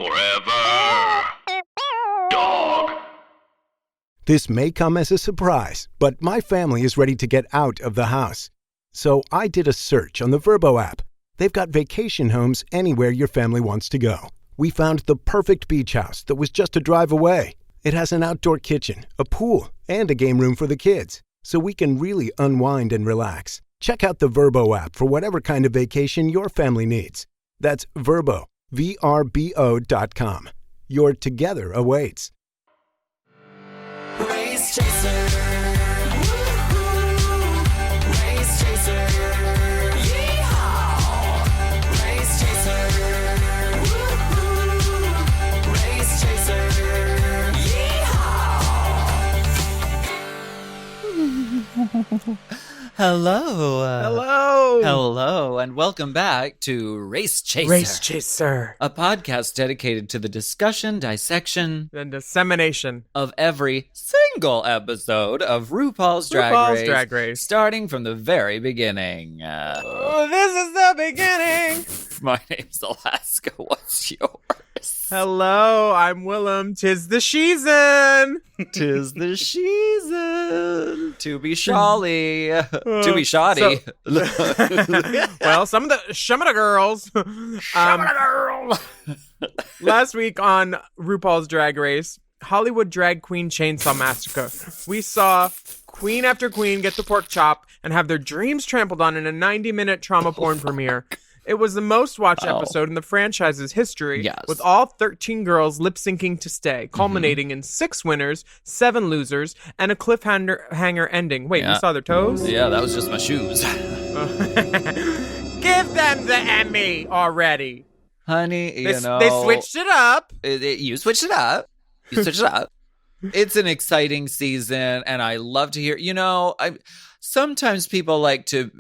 Forever. Dog. This may come as a surprise, but my family is ready to get out of the house. So I did a search on the Vrbo app. They've got vacation homes anywhere your family wants to go. We found the perfect beach house that was just a drive away. It has an outdoor kitchen, a pool, and a game room for the kids, so we can really unwind and relax. Check out the Vrbo app for whatever kind of vacation your family needs. That's Vrbo, VRBO.com. Your together awaits. Race Chaser. Woo-hoo. Race Chaser. Yeehaw. Race Chaser. Woo-hoo. Race Chaser. Yeehaw. Hello. Hello. Hello, and welcome back to Race Chaser. Race Chaser. A podcast dedicated to the discussion, dissection, And dissemination. of every single episode of RuPaul's Drag Race. Starting from the very beginning. Oh, this is the beginning. My name's Alaska. What's yours? Hello, I'm Willam. 'Tis the season. 'Tis the season to be shawly. To be shoddy. Well, some of the girls. Last week on RuPaul's Drag Race, Hollywood Drag Queen Chainsaw Massacre, we saw queen after queen get the pork chop and have their dreams trampled on in a 90-minute trauma porn premiere. It was the most watched episode in the franchise's history, Yes. with all 13 girls lip-syncing to stay, culminating in 6 winners, 7 losers, and a cliffhanger ending. Wait, you saw their toes? Yeah, that was just my shoes. Give them the Emmy already. Honey, They switched it up. You switched it up. It's an exciting season, and I love to hear. Sometimes people like to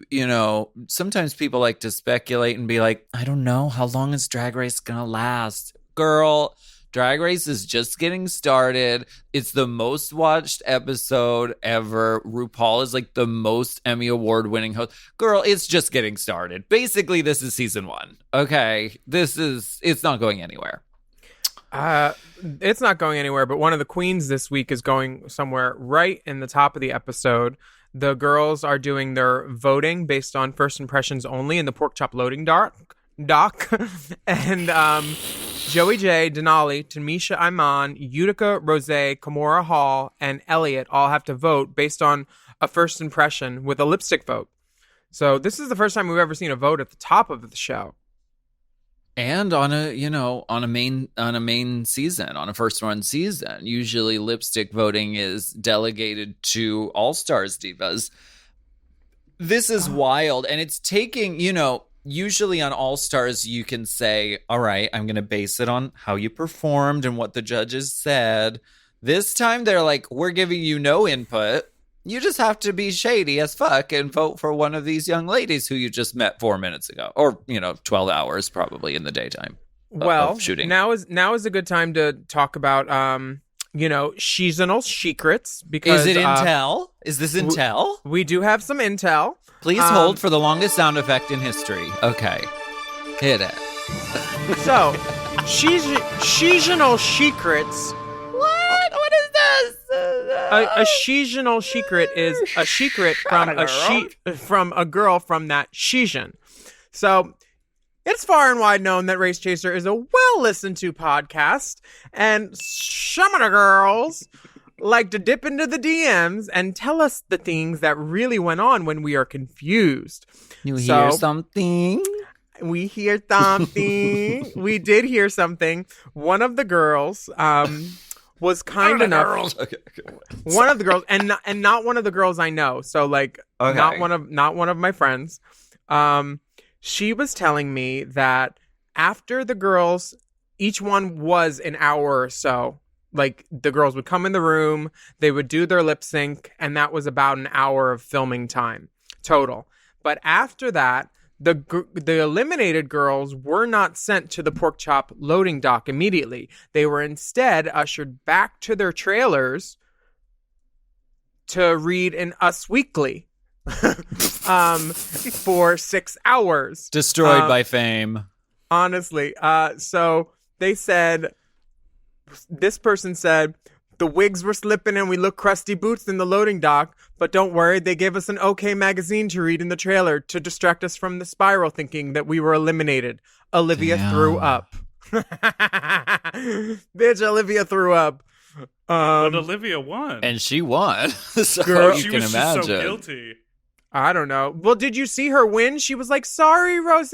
speculate and be like, I don't know, how long is Drag Race gonna last? Girl, Drag Race is just getting started. It's the most watched episode ever. RuPaul is like the most Emmy Award winning host. Girl, it's just getting started. Basically, this is season 1. Okay, it's not going anywhere. It's not going anywhere, but one of the queens this week is going somewhere right in the top of the episode. The girls are doing their voting based on first impressions only in the pork chop loading doc. And Joey J, Denali, Tamisha Iman, Utica Rose, Kimora Hall, and Elliot all have to vote based on a first impression with a lipstick vote. So this is the first time we've ever seen a vote at the top of the show. And on a main season, on a first run season, usually lipstick voting is delegated to All Stars divas. This is wild, and it's taking, usually on All Stars you can say, all right, I'm going to base it on how you performed and what the judges said. This time they're like, we're giving you no input. You just have to be shady as fuck and vote for one of these young ladies who you just met 4 minutes ago. Or, 12 hours probably in the daytime. Well, shooting. Now is a good time to talk about, seasonal secrets. Because, is it intel? Is this intel? We do have some intel. Please hold for the longest sound effect in history. Okay. Hit it. So, seasonal secrets. What is this? A seasonal secret is a secret from a girl from that season. So, it's far and wide known that Race Chaser is a well-listened to podcast, and some of the girls like to dip into the DMs and tell us the things that really went on when we are confused. You hear something? We hear something. We did hear something. One of the girls was kind enough. One of the girls, and not one of the girls I know. So not one of my friends. She was telling me that after the girls, each one was an hour or so. Like, the girls would come in the room, they would do their lip sync, and that was about an hour of filming time total. But after that, the eliminated girls were not sent to the pork chop loading dock immediately. They were instead ushered back to their trailers to read in Us Weekly for 6 hours. Destroyed by fame. Honestly. So They said, this person said, the wigs were slipping and we look crusty boots in the loading dock, but don't worry, they gave us an okay magazine to read in the trailer to distract us from the spiral thinking that we were eliminated. Olivia threw up. Bitch, Olivia threw up. But Olivia won. And she won. So Girl, you she can was imagine. just so guilty. I don't know. Well, did you see her win? She was like, sorry, Rose.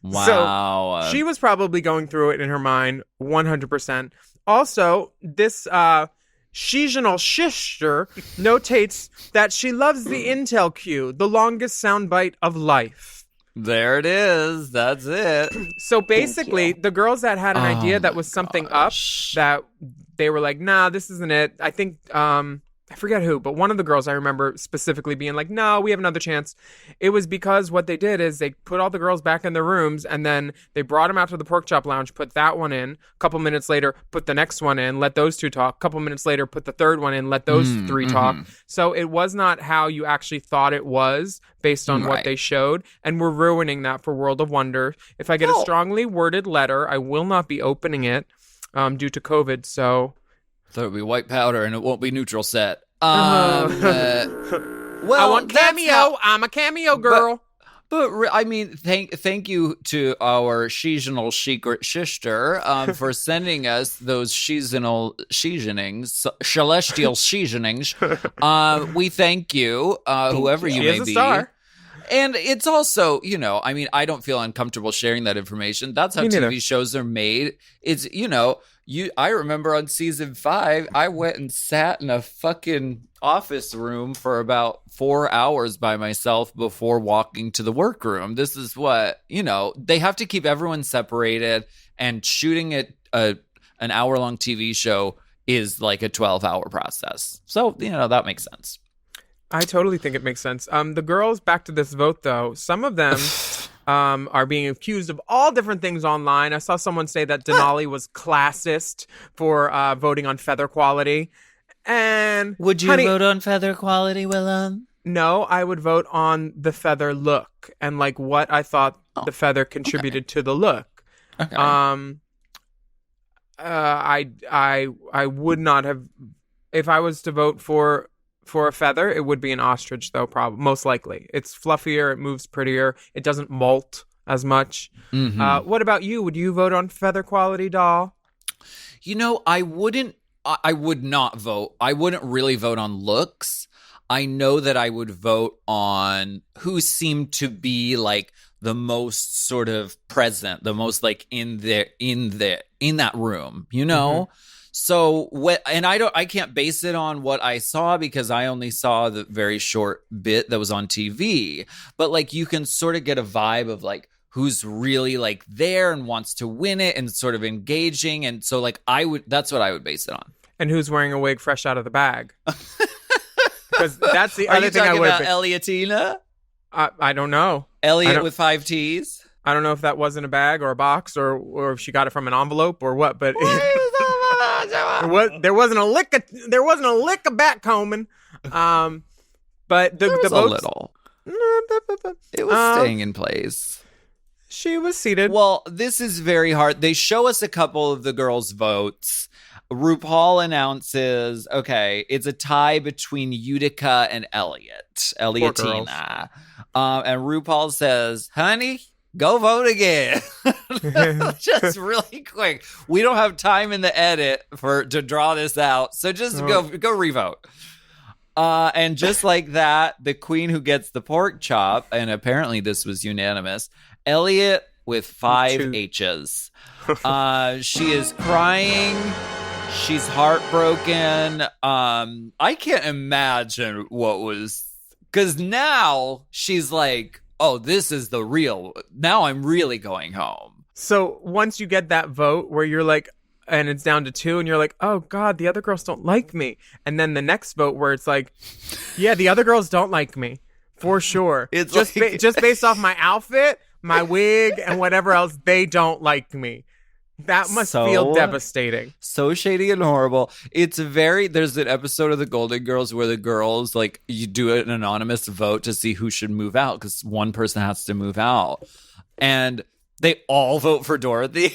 Wow. So she was probably going through it in her mind 100%. Also, this seasonal sister notates that she loves the intel cue, the longest soundbite of life. There it is. That's it. So basically, the girls that had an idea that was something up, that they were like, nah, this isn't it. I think, I forget who, but one of the girls I remember specifically being like, no, we have another chance. It was because what they did is they put all the girls back in their rooms and then they brought them out to the pork chop lounge, put that one in. A couple minutes later, put the next one in, let those two talk. A couple minutes later, put the third one in, let those three talk. So it was not how you actually thought it was based on what they showed. And we're ruining that for World of Wonder. If I get a strongly worded letter, I will not be opening it due to COVID. So There'll be white powder and it won't be neutral set. well, I want cameo. I'm a cameo girl. I mean, thank you to our seasonal secret sister for sending us those seasonal seasonings, celestial seasonings. We thank you, whoever you may be. Star. And it's also, you know, I mean, I don't feel uncomfortable sharing that information. That's how TV shows are made. It's, you know, I remember on season 5, I went and sat in a fucking office room for about 4 hours by myself before walking to the workroom. This is what, you know, they have to keep everyone separated, and shooting an hour-long TV show is like a 12-hour process. So, you know, that makes sense. I totally think it makes sense. The girls, back to this vote, though, some of them are being accused of all different things online. I saw someone say that Denali was classist for voting on feather quality. And would you vote on feather quality, Willam? No, I would vote on the feather look and like what I thought the feather contributed to the look. Okay. I would not have, if I was to vote for a feather, it would be an ostrich, though, probably most likely. It's fluffier, it moves prettier, it doesn't molt as much. What about you? Would you vote on feather quality, doll? You know, I would not vote. I wouldn't really vote on looks. I know that I would vote on who seemed to be like the most sort of present, the most like in that room, you know? So I can't base it on what I saw because I only saw the very short bit that was on TV. But like you can sort of get a vibe of like who's really like there and wants to win it and sort of engaging. And so like that's what I would base it on. And who's wearing a wig fresh out of the bag? Because that's the other thing I would. Are you talking about Elliotina? I don't know. Elliot with 5 T's. I don't know if that was in a bag or a box or if she got it from an envelope or what. But there wasn't a lick of back combing. But the votes, a little. It was staying in place. She was seated. Well, this is very hard. They show us a couple of the girls' votes. RuPaul announces, okay, it's a tie between Utica and Elliotina. And RuPaul says, honey, go vote again. Just really quick. We don't have time in the edit to draw this out. So just go revote. And just like that, the queen who gets the pork chop, and apparently this was unanimous, Elliot with 5 H's. She is crying. She's heartbroken. I can't imagine what was, because now she's like, oh, this is the real, now I'm really going home. So once you get that vote where you're like, and it's down to 2 and you're like, oh God, the other girls don't like me. And then the next vote where it's like, yeah, the other girls don't like me for sure. It's just, just based off my outfit, my wig and whatever else, they don't like me. That must feel devastating. So shady and horrible. There's an episode of the Golden Girls where the girls, like, you do an anonymous vote to see who should move out because one person has to move out. And they all vote for Dorothy.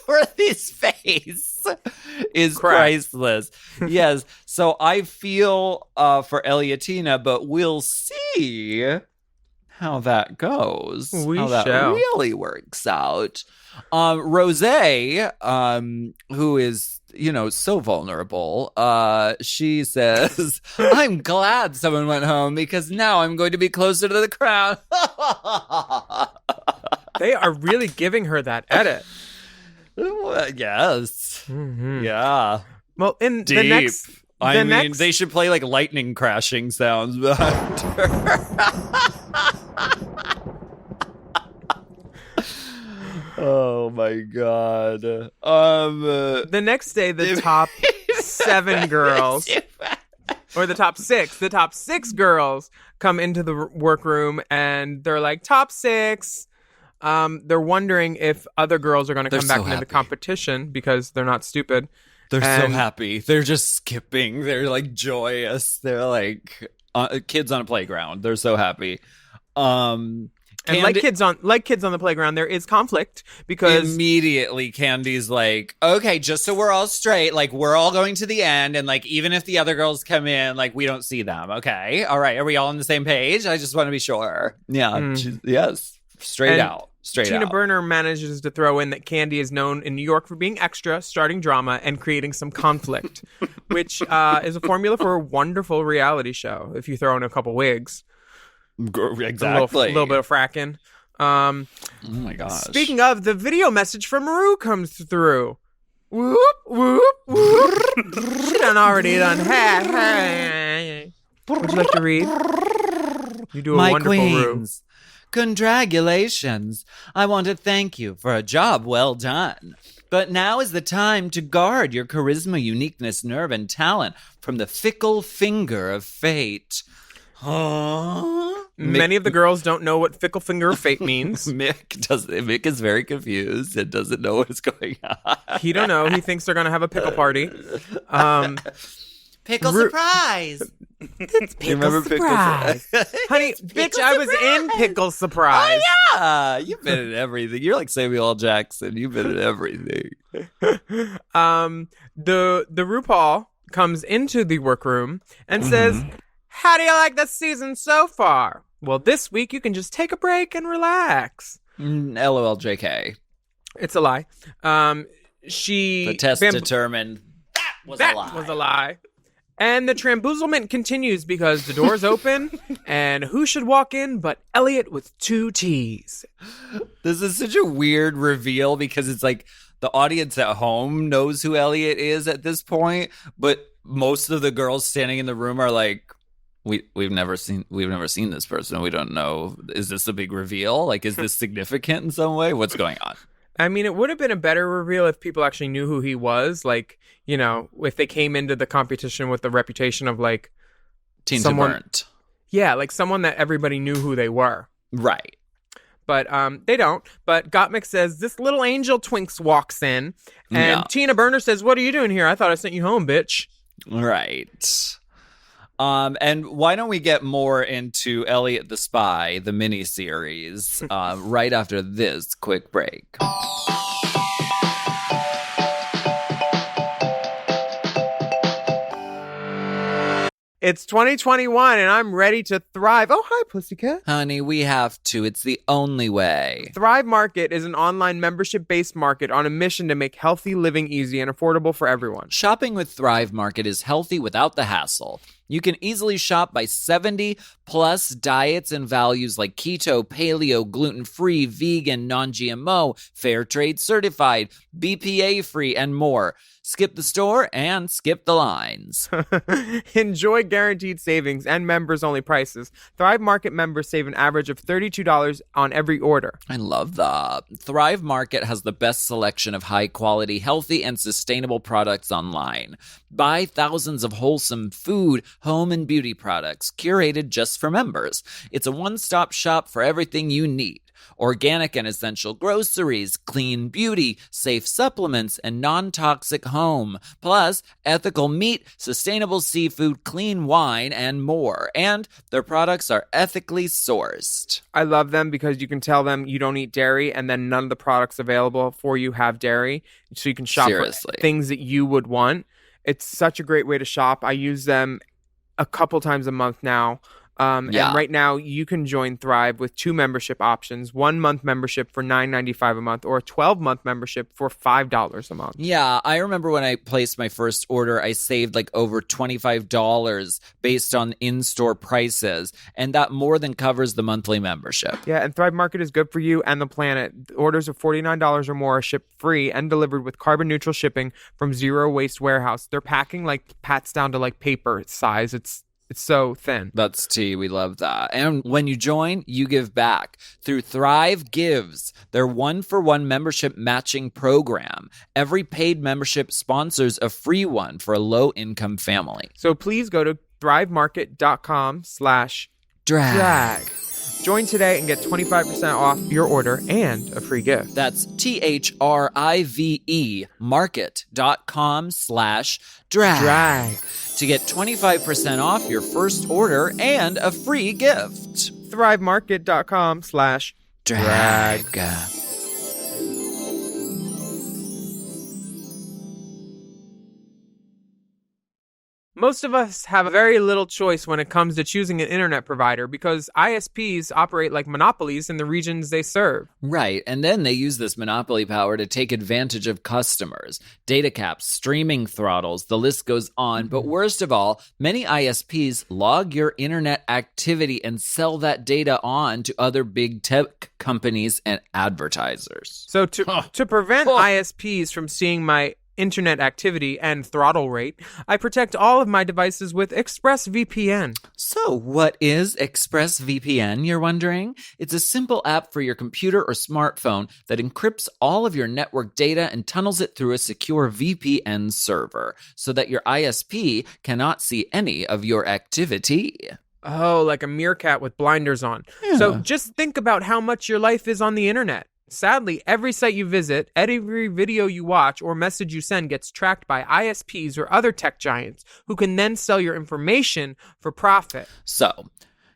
Dorothy's face is Correct. priceless. Yes. So I feel for Elliottina, but we'll see how that goes. We how that shall. really works out. Rosé, who is, so vulnerable, she says, I'm glad someone went home because now I'm going to be closer to the crowd. They are really giving her that edit. Yes. Mhm. Yeah. Well, in Deep. the next... I mean, next- they should play like lightning crashing sounds behind her. Oh my god. The next day, the top 7 girls, or the top 6 girls come into the workroom and they're like, top 6. They're wondering if other girls are going to They're come back so into the happy. competition because they're not stupid. They're so And- happy. They're just skipping. They're like joyous. They're like kids on a playground. They're so happy. And like kids on the playground, there is conflict because immediately Candy's like, okay, just so we're all straight, like we're all going to the end, and like even if the other girls come in, like we don't see them. Okay, all right, are we all on the same page? I just want to be sure. Yeah, yes, straight And out. Tina Burner manages to throw in that Candy is known in New York for being extra, starting drama, and creating some conflict, which is a formula for a wonderful reality show. If you throw in a couple wigs. Exactly. A little bit of fracking. Oh my gosh. Speaking of, the video message from Rue comes through. Whoop, whoop, whoop. She done already done. Hey. Would you like to read? You do a My wonderful Rue. queens, congratulations. I want to thank you for a job well done. But now is the time to guard your charisma, uniqueness, nerve, and talent from the fickle finger of fate. Many of the girls don't know what fickle finger of fate means. Mick is very confused and doesn't know what's going on. He don't know. He thinks they're going to have a pickle party. Pickle surprise. It's You remember surprise. Honey, bitch, I was in Pickle Surprise. Yeah, you've been in everything. You're like Samuel L. Jackson. You've been in everything. The RuPaul comes into the workroom and says, how do you like this season so far? Well, this week you can just take a break and relax. LOL JK. It's a lie. The test determined that was a lie. And the tramboozlement continues because the doors open and who should walk in but Elliot with 2 T's. This is such a weird reveal because it's like the audience at home knows who Elliot is at this point, but most of the girls standing in the room are like, we've never seen this person. We don't know. Is this a big reveal? Like, is this significant in some way? What's going on? I mean, it would have been a better reveal if people actually knew who he was. Like, if they came into the competition with the reputation of like Teen someone, to Burnt. Yeah, like someone that everybody knew who they were. Right. But they don't. But Gottmik says, this little angel Twinks walks in. And Yeah. Tina Burner says, what are you doing here? I thought I sent you home, bitch. Right. And why don't we get more into Elliot the Spy, the miniseries, right after this quick break. It's 2021 and I'm ready to thrive. Oh, hi, pussycat. Honey, we have to. It's the only way. Thrive Market is an online membership-based market on a mission to make healthy living easy and affordable for everyone. Shopping with Thrive Market is healthy without the hassle. You can easily shop by 70 plus diets and values like keto, paleo, gluten-free, vegan, non-GMO, fair trade certified, BPA-free, and more. Skip the store and skip the lines. Enjoy guaranteed savings and members-only prices. Thrive Market members save an average of $32 on every order. I love that. Thrive Market has the best selection of high-quality, healthy, and sustainable products online. Buy thousands of wholesome food, home, and beauty products curated just for members. It's a one-stop shop for everything you need. Organic and essential groceries, clean beauty, safe supplements, and non-toxic home. Plus, ethical meat, sustainable seafood, clean wine, and more. And their products are ethically sourced. I love them because you can tell them you don't eat dairy, and then none of the products available for you have dairy. So you can shop Seriously. for things that you would want. It's such a great way to shop. I use them a couple times a month now. And right now, you can join Thrive with 2 membership options: 1 month membership for $9.95 a month, or a 12-month membership for $5 a month. Yeah, I remember when I placed my first order, I saved like over $25 based on in-store prices, and that more than covers the monthly membership. Yeah, and Thrive Market is good for you and the planet. Orders of $49 or more are shipped free and delivered with carbon-neutral shipping from Zero Waste Warehouse. They're packing like pats down to like paper size. It's so thin. That's tea. We love that. And when you join, you give back through Thrive Gives, their 1-for-1 membership matching program. Every paid membership sponsors a free one for a low-income family. So please go to thrivemarket.com/drag. Join today and get 25% off your order and a free gift. That's THRIVE market.com/drag. To get 25% off your first order and a free gift. thrivemarket.com/drag. Most of us have very little choice when it comes to choosing an internet provider because ISPs operate like monopolies in the regions they serve. Right, and then they use this monopoly power to take advantage of customers. Data caps, streaming throttles, the list goes on. But worst of all, many ISPs log your internet activity and sell that data on to other big tech companies and advertisers. So to prevent ISPs from seeing my internet activity and throttle rate, I protect all of my devices with ExpressVPN. So what is ExpressVPN, you're wondering? It's a simple app for your computer or smartphone that encrypts all of your network data and tunnels it through a secure VPN server so that your ISP cannot see any of your activity. Oh, like a meerkat with blinders on. Yeah. So just think about how much your life is on the internet. Sadly, every site you visit, every video you watch, or message you send gets tracked by ISPs or other tech giants who can then sell your information for profit. So,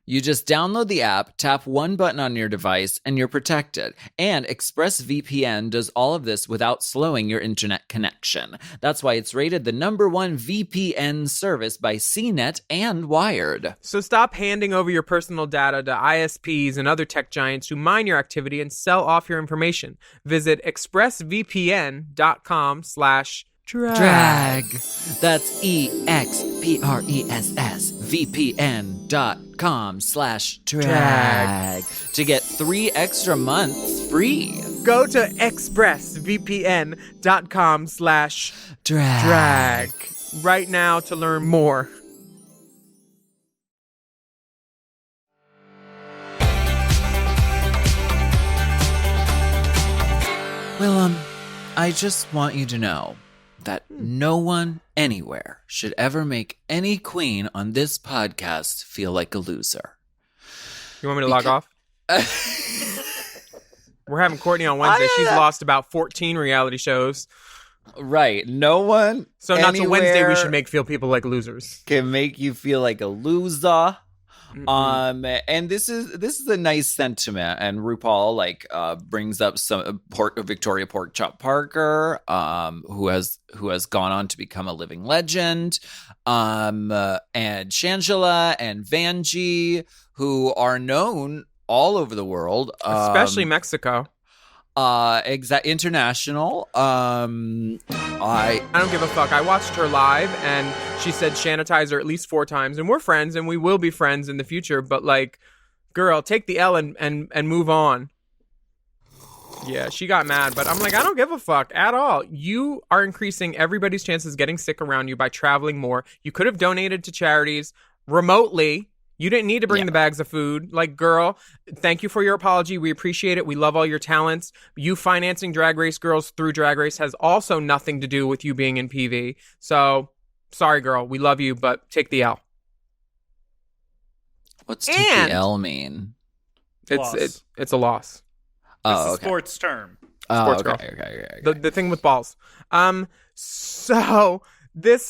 you just download the app, tap one button on your device, and you're protected. And ExpressVPN does all of this without slowing your internet connection. That's why it's rated the #1 VPN service by CNET and Wired. So stop handing over your personal data to ISPs and other tech giants who mine your activity and sell off your information. Visit expressvpn.com/drag. That's expressvpn.com/drag to get 3 extra months free. Go to expressvpn.com/drag right now to learn more. Willam, I just want you to know that no one anywhere should ever make any queen on this podcast feel like a loser. You want me to log off? We're having Courtney on Wednesday. She's lost about 14 reality shows. Right. No one So not till Wednesday we anywhere should feel people like losers. can make you feel like a loser. And this is a nice sentiment, and RuPaul brings up some Victoria Porkchop Parker, who has gone on to become a living legend, and Shangela and Vanjie, who are known all over the world, Especially Mexico. International. I don't give a fuck. I watched her live and she said sanitizer at least 4 times, and we're friends and we will be friends in the future, but girl, take the L and move on. Yeah, she got mad, but I'm like, I don't give a fuck at all. You are increasing everybody's chances of getting sick around you by traveling more. You could have donated to charities remotely. You didn't need to bring the bags of food. Girl, thank you for your apology. We appreciate it. We love all your talents. You financing Drag Race girls through Drag Race has also nothing to do with you being in PV. So, sorry, girl. We love you, but take the L. What's take the L mean? It's a loss. This Oh, is okay. sports term. Sports girl. Okay. The thing with balls. So this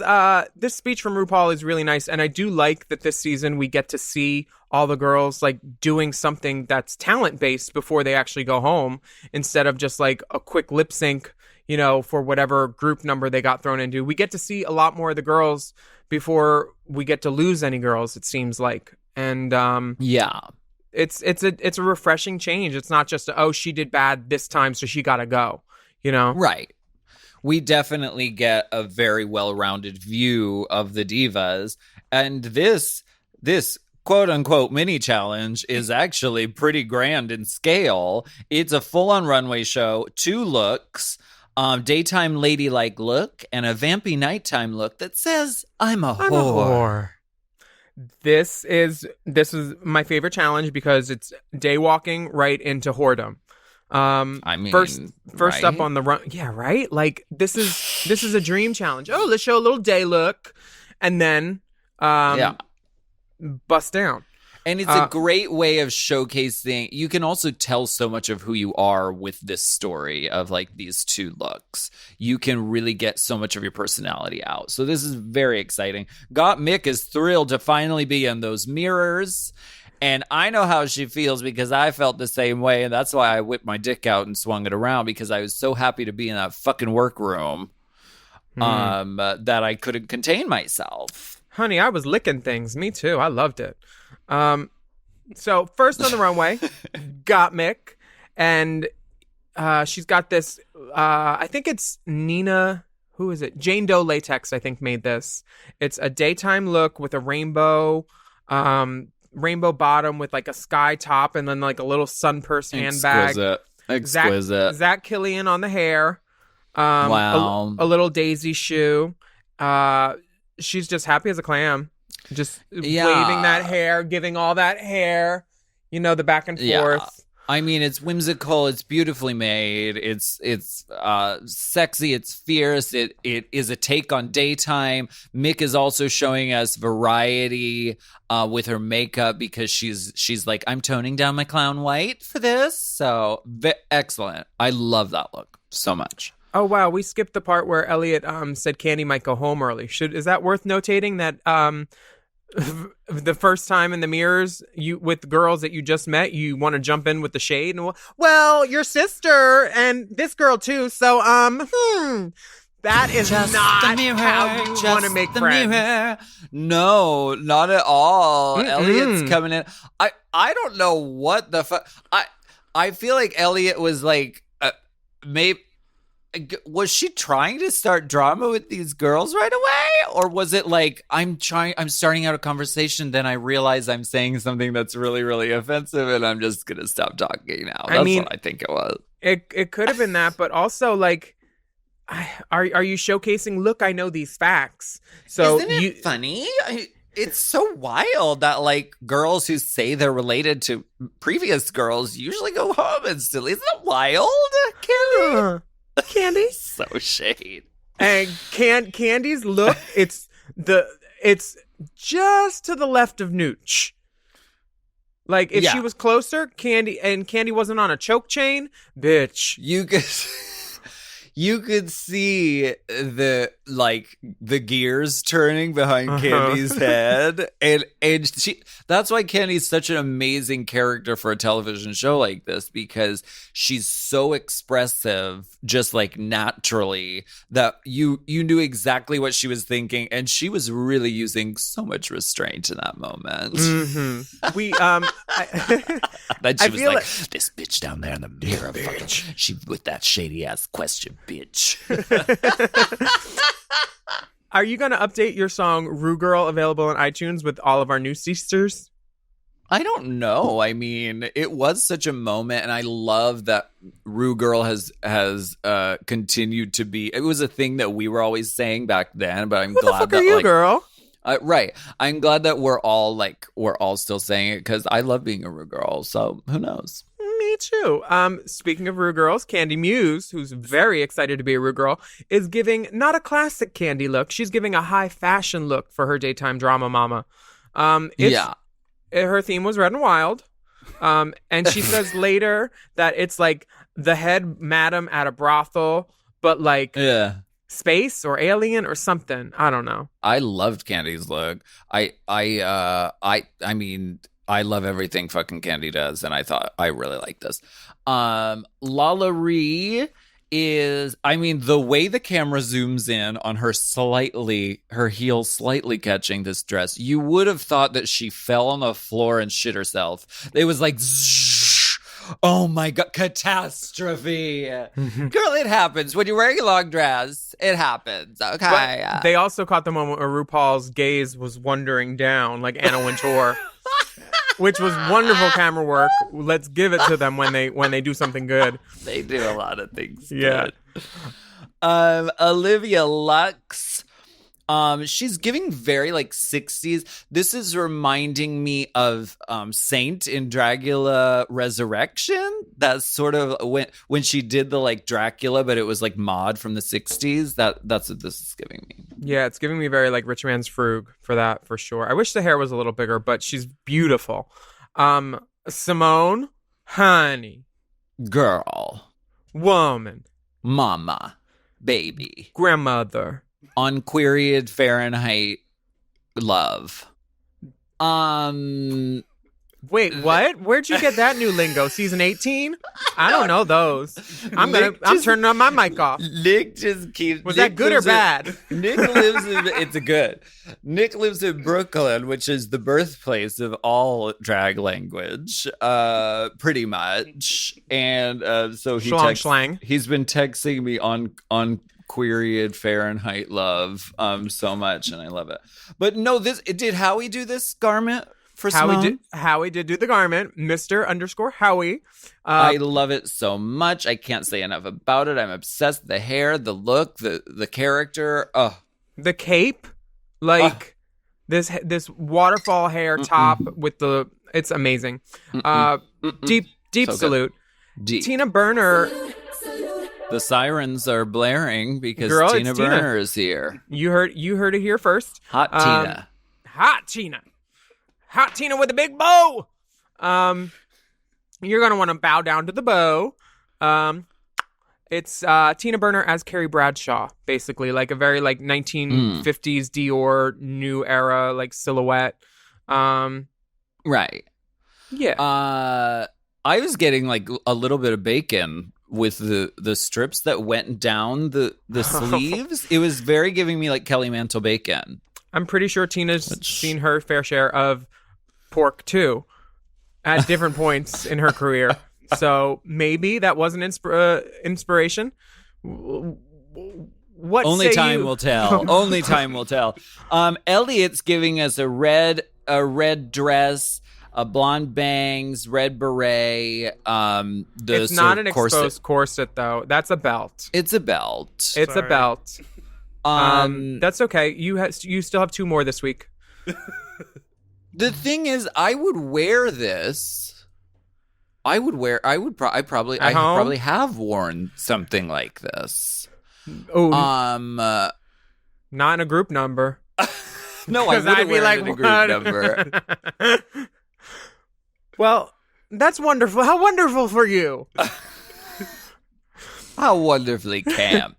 speech from RuPaul is really nice, and I do like that this season we get to see all the girls like doing something that's talent based before they actually go home, instead of just like a quick lip sync, for whatever group number they got thrown into. We get to see a lot more of the girls before we get to lose any girls, it seems like. And Yeah. it's a refreshing change. It's not just she did bad this time, so she gotta go. Right. We definitely get a very well-rounded view of the divas, and this quote-unquote mini challenge is actually pretty grand in scale. It's a full-on runway show, 2 looks, daytime ladylike look, and a vampy nighttime look that says, I'm a whore. This is my favorite challenge because it's day walking right into whoredom. I mean, first right? up on the run. Yeah, right. Like this is a dream challenge. Oh, let's show a little day look, and then bust down. And it's a great way of showcasing. You can also tell so much of who you are with this story of like these 2 looks. You can really get so much of your personality out. So this is very exciting. Mick is thrilled to finally be in those mirrors. And I know how she feels because I felt the same way. And that's why I whipped my dick out and swung it around, because I was so happy to be in that fucking workroom that I couldn't contain myself. Honey, I was licking things. Me too. I loved it. So first on the runway, got Mick, and she's got this. I think it's Nina. Who is it? Jane Doe Latex, I think, made this. It's a daytime look with a rainbow bottom with like a sky top, and then like a little sunburst handbag. Exquisite. Zach Killian on the hair. Wow. A little daisy shoe. She's just happy as a clam. Just waving that hair, giving all that hair, the back and forth. Yeah. I mean, it's whimsical. It's beautifully made. It's sexy. It's fierce. It is a take on daytime. Mick is also showing us variety with her makeup, because she's like, I'm toning down my clown white for this. So excellent. I love that look so much. Oh wow, we skipped the part where Elliot said Candy might go home early. Is that worth notating that the first time in the mirrors with girls that you just met, you want to jump in with the shade and your sister and this girl too. So that is Just not the mirror, how you want to make friends. Mirror. No, not at all. Elliot's coming in. I don't know what the fuck. I feel like Elliot was like maybe. Was she trying to start drama with these girls right away? Or was it like, I'm starting out a conversation, then I realize I'm saying something that's really, really offensive, and I'm just going to stop talking now. That's what I think it was. It could have been that, but also like, are you showcasing, look, I know these facts. So Isn't it funny? It's so wild that like girls who say they're related to previous girls usually go home instantly. Isn't it wild, Carrie? Candy? So shade. And Candy's look, it's just to the left of Nooch. Like if she was closer, Candy wasn't on a choke chain, bitch. You could see the gears turning behind Candy's head, and that's why Candy's such an amazing character for a television show like this, because she's so expressive, just like naturally, that you knew exactly what she was thinking, and she was really using so much restraint in that moment. Mm-hmm. Then she was like, this bitch down there in the mirror, she with that shady ass question, bitch. Are you going to update your song Rue Girl, available on iTunes, with all of our new sisters? I don't know. I mean, it was such a moment, and I love that Rue Girl has continued to be. It was a thing that we were always saying back then, but I'm glad the fuck that are you, girl? Right. I'm glad that we're all still saying it, because I love being a Rue Girl. So who knows? Me too. Speaking of Rue Girls, Candy Muse, who's very excited to be a Rue Girl, is giving not a classic Candy look. She's giving a high fashion look for her daytime drama mama. Her theme was Red and Wild. And she says later that it's like the head madam at a brothel, but like space or alien or something. I don't know. I loved Candy's look. I mean, I love everything fucking Candy does, and I thought I really like this. Lalaurie is, I mean, the way the camera zooms in on her heel slightly catching this dress, you would have thought that she fell on the floor and shit herself. It was like, oh my God, catastrophe. Girl, it happens. When you're wearing a long dress, it happens. Okay. But they also caught the moment where RuPaul's gaze was wandering down like Anna Wintour. Which was wonderful camera work. Let's give it to them when they do something good. They do a lot of things good. Olivia Lux. She's giving very like 60s. This is reminding me of Saint in Dracula Resurrection. That's sort of when she did the like Dracula, but it was like mod from the 60s. That's what this is giving me. Yeah, it's giving me very like Rich Man's Frug for that, for sure. I wish the hair was a little bigger, but she's beautiful. Simone, honey, girl, woman, mama, baby, grandmother, unqueried Fahrenheit love. Wait, what? Where'd you get that new lingo? Season 18? I don't know those. I'm turning on my mic off. Nick just keeps. Was that good or bad? Nick lives in. It's good. Nick lives in Brooklyn, which is the birthplace of all drag language, pretty much. And so he he's been texting me on queried Fahrenheit love so much, and I love it. But no, did Howie do this garment? Howie did do the garment, Mr._Howie. I love it so much. I can't say enough about it. I'm obsessed. The hair, the look, the character. The cape, like this waterfall hair top with it's amazing. Deep so salute. Deep. Tina Burner. The sirens are blaring because Tina Burner is here. You heard it here first. Hot Tina. Hot Tina. Hot Tina with a big bow. You're going to want to bow down to the bow. It's Tina Burner as Carrie Bradshaw, basically. Like a very like 1950s Dior new era like silhouette. Right. Yeah. I was getting like a little bit of bacon with the strips that went down the sleeves. It was very giving me like Kelly Mantle bacon. I'm pretty sure Tina's seen her fair share of pork too at different points in her career. So maybe that was an inspiration. What only time will tell. Only time will tell. Elliot's giving us a red dress, a blonde bangs, red beret. It's not an exposed corset though. That's a belt. It's a belt. It's a belt. That's okay. You still have 2 more this week. The thing is, I would wear this. I probably have worn something like this. Oh, not in a group number. No, I would wear it in a group number. Well, that's wonderful. How wonderful for you. How wonderfully camp.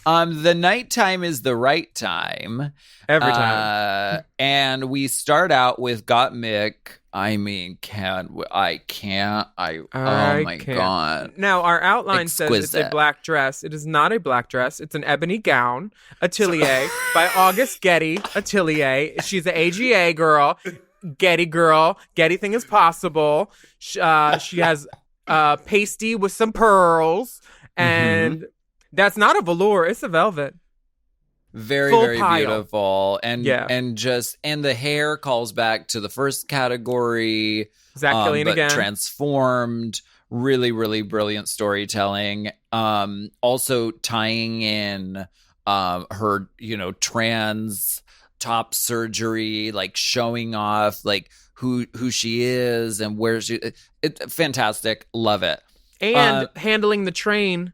The nighttime is the right time. Every time. And we start out with Got Mick. I mean, I can't. Oh my God. Now, our outline says it's a black dress. It is not a black dress. It's an ebony gown. Atelier by August Getty. Atelier. She's an AGA girl. Getty girl. Getty thing is possible. She has pasty with some pearls. And that's not a velour, it's a velvet. Very, full very pile. beautiful. And the hair calls back to the first category. Zach Killian again. Transformed. Really, really brilliant storytelling. Also tying in her, trans top surgery, like showing off like who she is and where she fantastic. Love it. And handling the train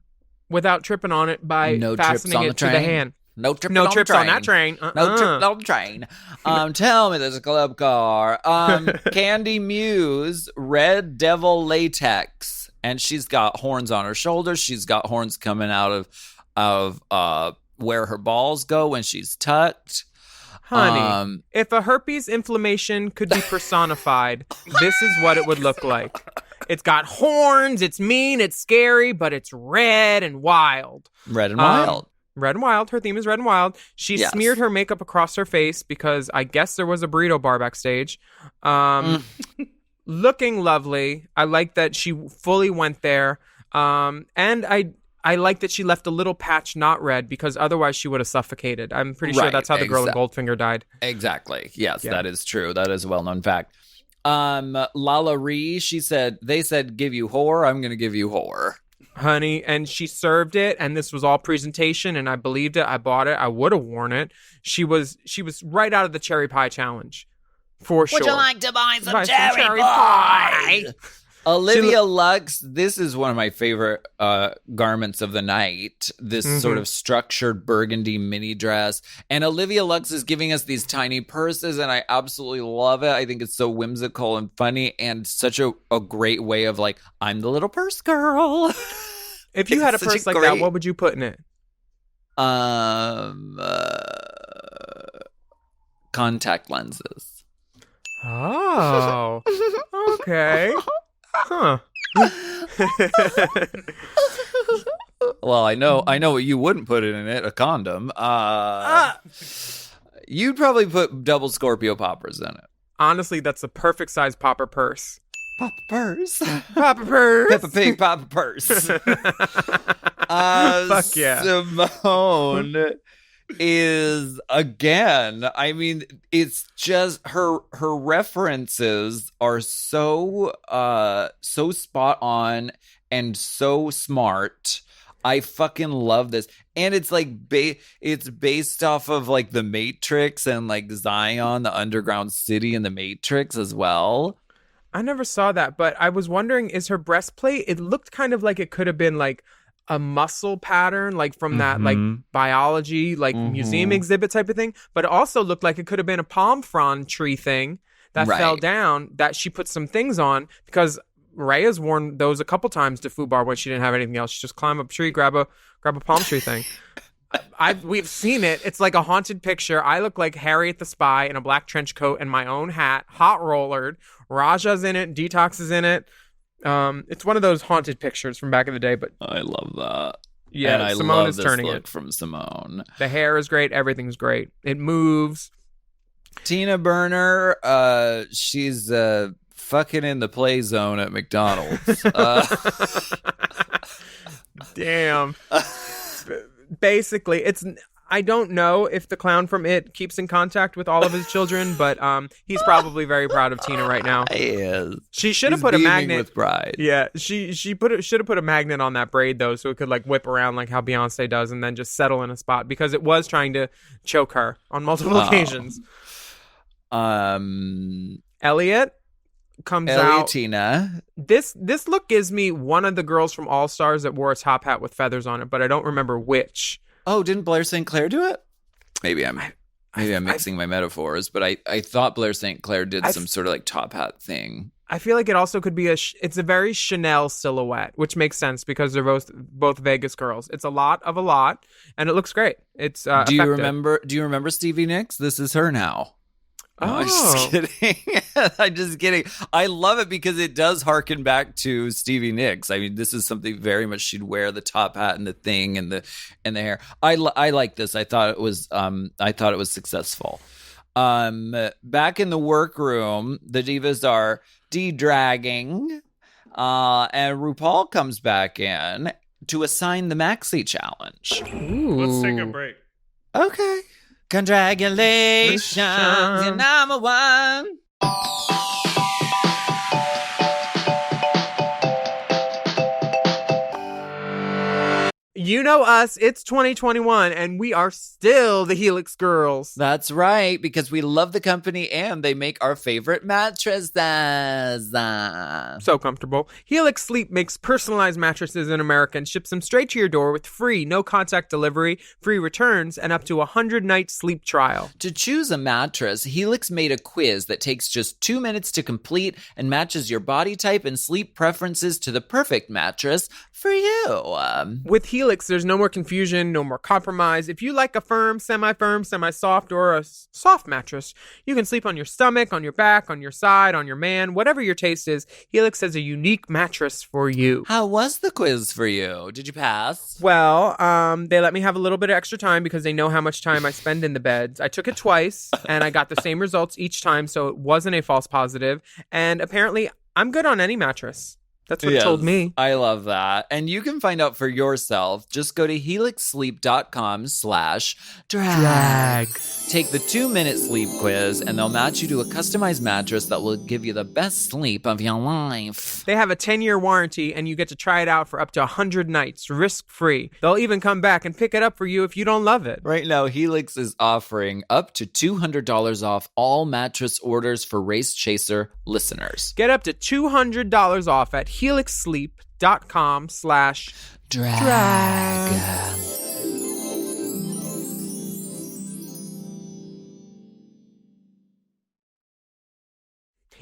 without tripping on it by fastening it to the hand. No trips, No on, trips the on that train. No trips on the train. Tell me there's a club car. Candy Muse, Red Devil Latex. And she's got horns on her shoulders. She's got horns coming out of where her balls go when she's tucked. Honey, if a herpes inflammation could be personified, this is what it would look like. It's got horns, it's mean, it's scary, but it's red and wild. Red and wild. Red and wild. Her theme is red and wild. She smeared her makeup across her face because I guess there was a burrito bar backstage. Looking lovely. I like that she fully went there. And I like that she left a little patch not red because otherwise she would have suffocated. I'm pretty sure that's how the girl in Goldfinger died. Exactly. Yes, that is true. That is a well-known fact. Lala Ree, they said give you whore, I'm going to give you whore. Honey, and she served it, and this was all presentation, and I believed it. I bought it. I would have worn it. She was right out of the cherry pie challenge, for sure. Would you like to buy some cherry pie? Olivia Lux, this is one of my favorite garments of the night. This sort of structured burgundy mini dress. And Olivia Lux is giving us these tiny purses, and I absolutely love it. I think it's so whimsical and funny and such a great way of like, I'm the little purse girl. If you had a purse like that, what would you put in it? Contact lenses. Oh, okay. Huh. Well, I know what you wouldn't put in it, a condom. You'd probably put double Scorpio poppers in it. Honestly, that's the perfect size popper purse. Popper purse. Popper purse. Peppa Pig popper purse. Fuck yeah. Simone is, again, I mean, it's just her references are so spot on and so smart. I fucking love this. And it's like it's based off of like The Matrix and like Zion, the underground city in The Matrix as well. I never saw that, but I was wondering, is her breastplate, it looked kind of like it could have been like a muscle pattern, like from that like biology, like museum exhibit type of thing, but it also looked like it could have been a palm frond tree thing that fell down that she put some things on, because Raya's worn those a couple times to Foo Bar when she didn't have anything else. She just climb up a tree, grab a palm tree thing. We've seen it. It's like a haunted picture. I look like Harriet the Spy in a black trench coat and my own hat, hot rollered. Raja's in it. Detox is in it. It's one of those haunted pictures from back in the day. But I love that. Yeah, and I Simone love is this turning look it from Simone. The hair is great. Everything's great. It moves. Tina Burner, she's fucking in the play zone at McDonald's. Damn. Basically, I don't know if the clown from It keeps in contact with all of his children, but he's probably very proud of Tina right now. He is. She should have put a magnet with pride. Yeah, she should have put a magnet on that braid though, so it could like whip around like how Beyonce does, and then just settle in a spot, because it was trying to choke her on multiple occasions. Elliot comes out. Tina. This look gives me one of the girls from All Stars that wore a top hat with feathers on it, but I don't remember which. Oh, didn't Blair St. Clair do it? Maybe I'm mixing my metaphors, but I thought Blair St. Clair did some sort of like top hat thing. I feel like it also could be it's a very Chanel silhouette, which makes sense because they're both Vegas girls. It's a lot, and it looks great. It's Do you remember Stevie Nicks? This is her now. Oh. I'm just kidding. I'm just kidding. I love it because it does harken back to Stevie Nicks. I mean, this is something very much she'd wear, the top hat and the thing and the hair. I like this. I thought it was successful. Back in the workroom, the divas are de-dragging, and RuPaul comes back in to assign the maxi challenge. Ooh. Let's take a break. Okay. Condragulations, you're number one. You know us, it's 2021, and we are still the Helix girls. That's right, because we love the company and they make our favorite mattresses. So comfortable. Helix Sleep makes personalized mattresses in America and ships them straight to your door with free, no-contact delivery, free returns, and up to a 100-night sleep trial. To choose a mattress, Helix made a quiz that takes just 2 minutes to complete and matches your body type and sleep preferences to the perfect mattress for you. With Helix, there's no more confusion, no more compromise. If you like a firm, semi-soft, or a soft mattress, you can sleep on your stomach, on your back, on your side, on your man, whatever your taste is. Helix has a unique mattress for you. How was the quiz for you? Did you pass? Well, they let me have a little bit of extra time because they know how much time I spend in the beds. I took it twice, and I got the same results each time, so it wasn't a false positive. And apparently, I'm good on any mattress. That's what it told me. I love that. And you can find out for yourself. Just go to helixsleep.com/drag. Take the 2-minute sleep quiz, and they'll match you to a customized mattress that will give you the best sleep of your life. They have a 10-year warranty, and you get to try it out for up to 100 nights, risk-free. They'll even come back and pick it up for you if you don't love it. Right now, Helix is offering up to $200 off all mattress orders for Race Chaser listeners. Get up to $200 off at helixsleep.com/drag.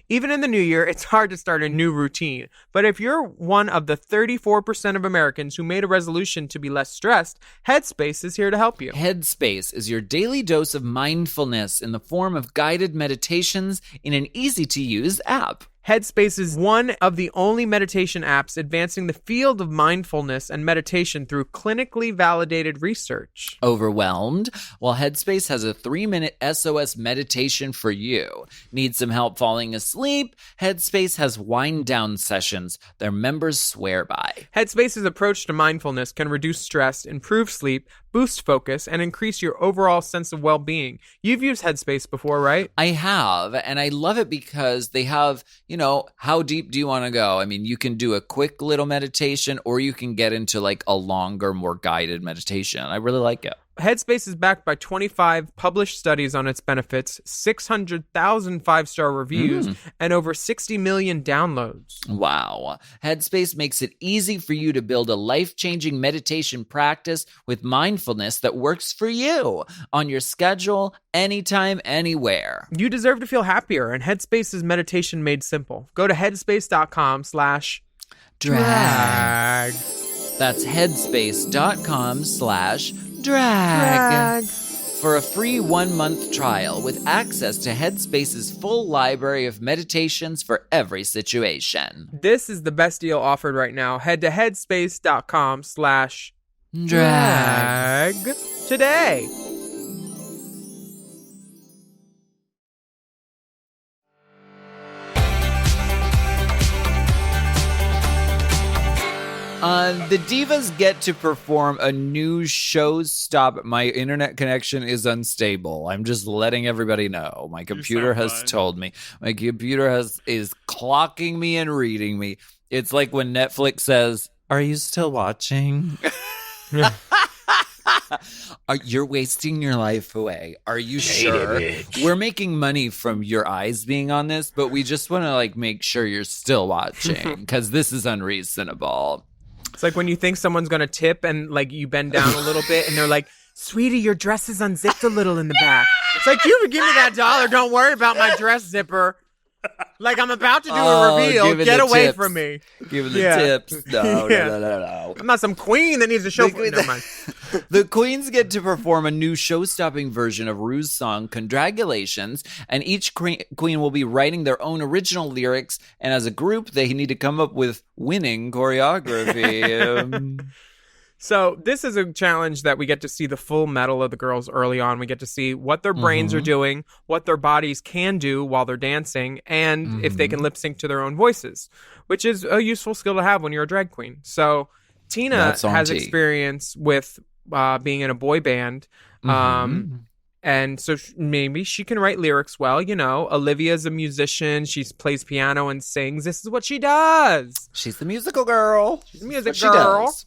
Even in the new year, it's hard to start a new routine. But if you're one of the 34% of Americans who made a resolution to be less stressed, Headspace is here to help you. Headspace is your daily dose of mindfulness in the form of guided meditations in an easy-to-use app. Headspace is one of the only meditation apps advancing the field of mindfulness and meditation through clinically validated research. Overwhelmed? Well, Headspace has a 3-minute SOS meditation for you. Need some help falling asleep? Headspace has wind-down sessions their members swear by. Headspace's approach to mindfulness can reduce stress, improve sleep, boost focus, and increase your overall sense of well-being. You've used Headspace before, right? I have, and I love it because they have, how deep do you want to go? I mean, you can do a quick little meditation, or you can get into like a longer, more guided meditation. I really like it. Headspace is backed by 25 published studies on its benefits, 600,000 5-star reviews, and over 60 million downloads. Wow. Headspace makes it easy for you to build a life-changing meditation practice with mindfulness that works for you on your schedule, anytime, anywhere. You deserve to feel happier, and Headspace is meditation made simple. Go to headspace.com/drag. That's headspace.com/drag for a free 1-month trial with access to Headspace's full library of meditations for every situation. This is the best deal offered right now. Head to headspace.com/drag today. The divas get to perform a new showstop. My internet connection is unstable. I'm just letting everybody know. My computer has told me. My computer is clocking me and reading me. It's like when Netflix says, "Are you still watching?" You're wasting your life away. Are you sure? We're making money from your eyes being on this, but we just want to make sure you're still watching because this is unreasonable. It's like when you think someone's going to tip and you bend down a little bit and they're like, "Sweetie, your dress is unzipped a little in the back." It's like, you give me that $1. Don't worry about my dress zipper. I'm about to do a reveal. Get away tips. from me. Give it the tips. No. I'm not some queen that needs to show. Never mind. The queens get to perform a new show-stopping version of Ru's song, Condragulations, and each queen will be writing their own original lyrics, and as a group, they need to come up with winning choreography. So this is a challenge that we get to see the full metal of the girls early on. We get to see what their brains are doing, what their bodies can do while they're dancing, and if they can lip sync to their own voices, which is a useful skill to have when you're a drag queen. So Tina has experience with being in a boy band. And so maybe she can write lyrics well. Olivia's a musician. She plays piano and sings. This is what she does. She's the musical girl. She's the music girl.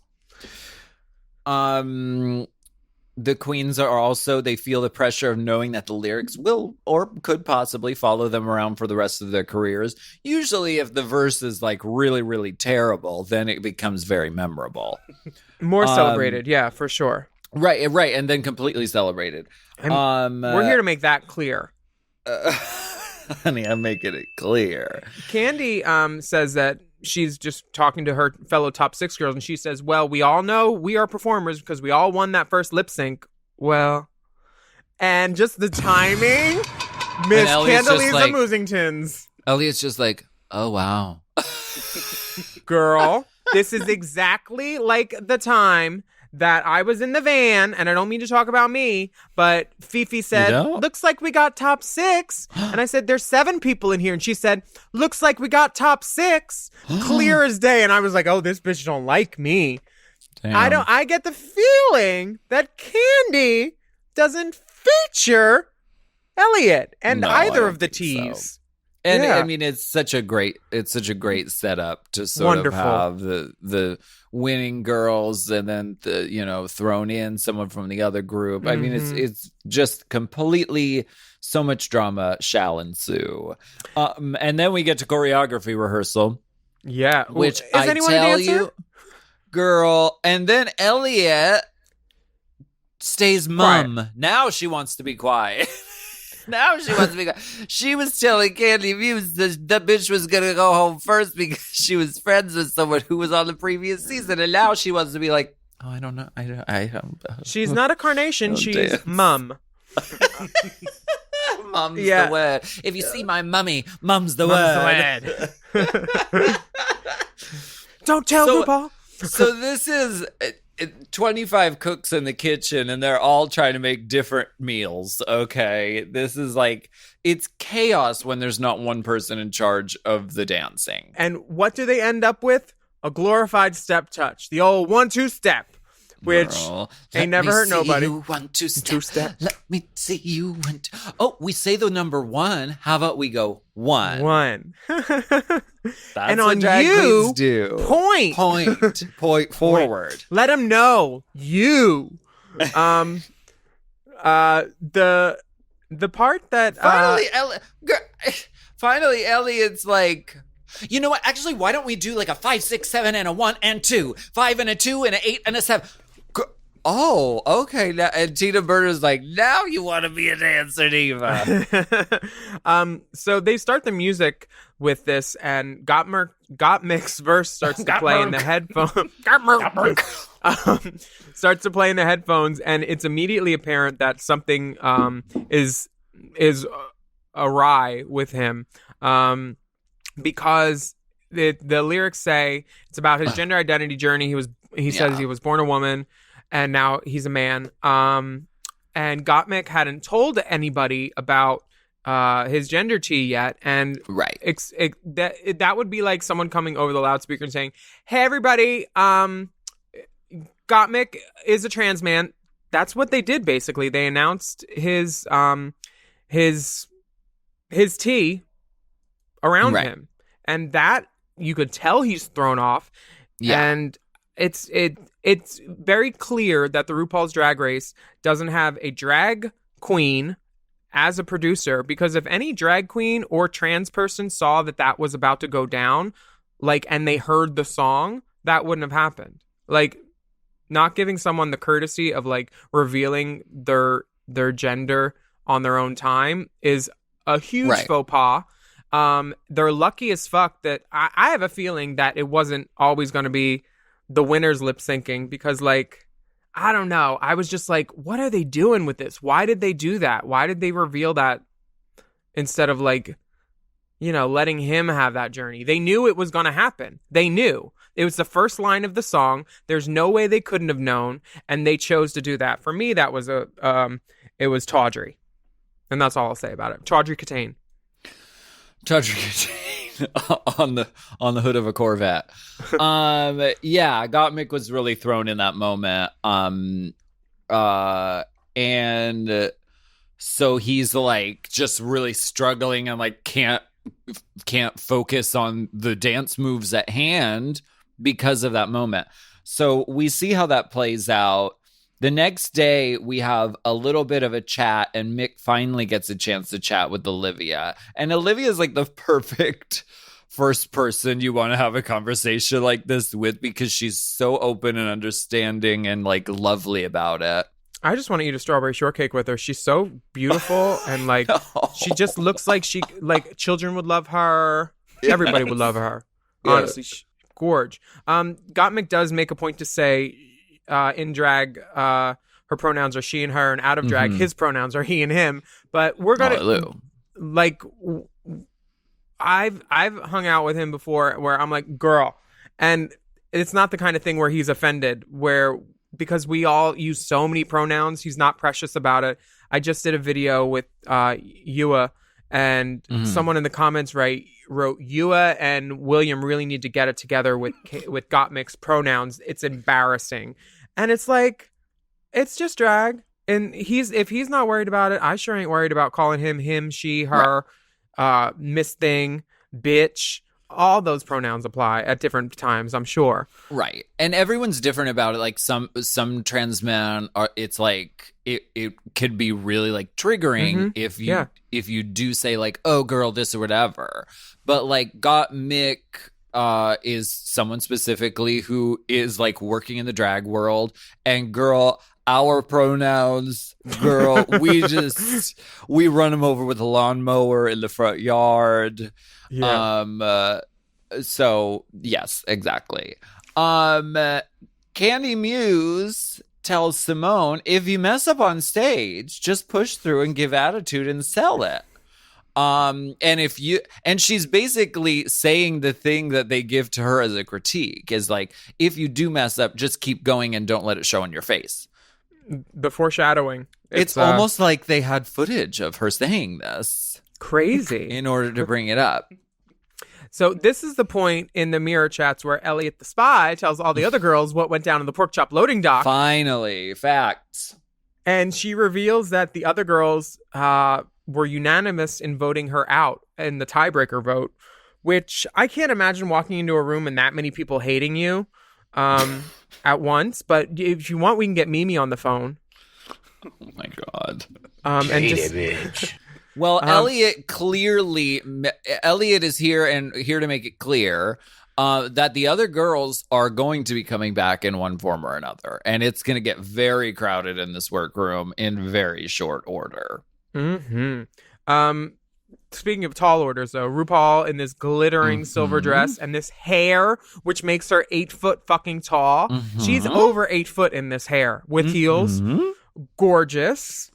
The queens are also, they feel the pressure of knowing that the lyrics will or could possibly follow them around for the rest of their careers. Usually if the verse is like really, really terrible, then it becomes very memorable. More celebrated, yeah, for sure. Right, and then completely celebrated. We're here to make that clear. Honey, I'm making it clear. Candy says that she's just talking to her fellow top 6 girls, and she says, well, we all know we are performers because we all won that first lip sync. Well, and just the timing, Miss Candelisa Moosingtons. Elliot's just like, oh, wow. Girl, this is exactly like the time that I was in the van, and I don't mean to talk about me, but Fifi said, looks like we got top 6. And I said, there's 7 people in here. And she said, looks like we got top 6. Clear as day. And I was like, oh, this bitch don't like me. Damn. I get the feeling that Candy doesn't feature Elliot and either of the T's. So. And I mean, it's such a great setup to sort of have the winning girls and then thrown in someone from the other group. Mm-hmm. I mean, it's just completely so much drama shall ensue. And then we get to choreography rehearsal. Yeah. Which is anyone a dancer? You, girl, and then Elliot stays mum. Quiet. Now she wants to be quiet. Now she wants to be. She was telling Candy Muse that bitch was gonna go home first because she was friends with someone who was on the previous season, and now she wants to be like, oh, I don't know, I don't. She's not a carnation. She's dance. mum. Mum's the word. If you see my mummy, mum's the word. Don't tell RuPaul. So this is 25 cooks in the kitchen, and they're all trying to make different meals. Okay, this is like, it's chaos when there's not one person in charge of the dancing. And what do they end up with? A glorified step touch, the old 1-2 step, which ain't never hurt nobody. 1-2 step. Let me see you 1-2. Oh, we say the number 1. How about we go 1? That's and what on drag you, queens do. Point forward. Let them know you. The part that finally Elliot's like, you know what? Actually, why don't we do like a 5, 6, 7, and a 1 and 2, 5 and a 2 and an 8 and a 7. Oh, okay. Now, and Tina Burner's like, now you want to be a dancer, diva. So they start the music with this, and Gottmik's verse starts to play in the headphones. Starts to play in the headphones, and it's immediately apparent that something is awry with him, because the lyrics say it's about his gender identity journey. He says he was born a woman, and now he's a man. And Gottmik hadn't told anybody about his gender T yet, and that would be like someone coming over the loudspeaker and saying, "Hey, everybody, Gottmik is a trans man." That's what they did. Basically, they announced his T around him, and that you could tell he's thrown off. And it's very clear that the RuPaul's Drag Race doesn't have a drag queen as a producer, because if any drag queen or trans person saw that was about to go down, and they heard the song, that wouldn't have happened. Not giving someone the courtesy of revealing their gender on their own time is a huge faux pas. They're lucky as fuck that I have a feeling that it wasn't always going to be the winners lip syncing, because I don't know. I was just like, what are they doing with this? Why did they do that? Why did they reveal that instead of letting him have that journey? They knew it was going to happen. They knew. It was the first line of the song. There's no way they couldn't have known, and they chose to do that. For me, that was it was tawdry. And that's all I'll say about it. Tawdry Katane. Tawdry Katane on the hood of a Corvette. Gottmik was really thrown in that moment. And so he's just really struggling and can't focus on the dance moves at hand because of that moment. So we see how that plays out. The next day, we have a little bit of a chat, and Mick finally gets a chance to chat with Olivia. And Olivia is like the perfect first person you want to have a conversation like this with, because she's so open and understanding and like lovely about it. I just want to eat a strawberry shortcake with her. She's so beautiful and like she just looks like children would love her. Everybody would love her. Honestly, gorge. Gottmik does make a point to say in drag, her pronouns are she and her, and out of drag, his pronouns are he and him. But we're gonna I've hung out with him before where I'm like, girl, and it's not the kind of thing where he's offended, because we all use so many pronouns, he's not precious about it. I just did a video with Yua, and someone in the comments wrote, Yua and William really need to get it together with Gottmik's pronouns. It's embarrassing. And it's like, it's just drag. And if he's not worried about it, I sure ain't worried about calling him, she, her, Miss Thing, bitch. All those pronouns apply at different times, I'm sure. Right. And everyone's different about it. Like some trans men are, it's like it could be really like triggering if you do say like, oh girl, this or whatever. But like Gottmik is someone specifically who is like working in the drag world, and girl, our pronouns, girl, we run them over with a lawnmower in the front yard. Yeah. So yes, exactly. Candy Muse tells Simone, if you mess up on stage, just push through and give attitude and sell it. And she's basically saying the thing that they give to her as a critique is like, if you do mess up, just keep going and don't let it show on your face. The foreshadowing. It's almost like they had footage of her saying this. Crazy. In order to bring it up. So this is the point in the mirror chats where Elliot the spy tells all the other girls what went down in the pork chop loading dock. Finally, facts. And she reveals that the other girls were unanimous in voting her out in the tiebreaker vote, which I can't imagine walking into a room and that many people hating you at once. But if you want, we can get Mimi on the phone. Oh my God. Bitch. Well, Elliot is here to make it clear that the other girls are going to be coming back in one form or another. And it's going to get very crowded in this workroom in very short order. Speaking of tall orders, though, RuPaul in this glittering silver dress and this hair, which makes her 8 foot fucking tall. She's over 8 foot in this hair with heels. Gorgeous.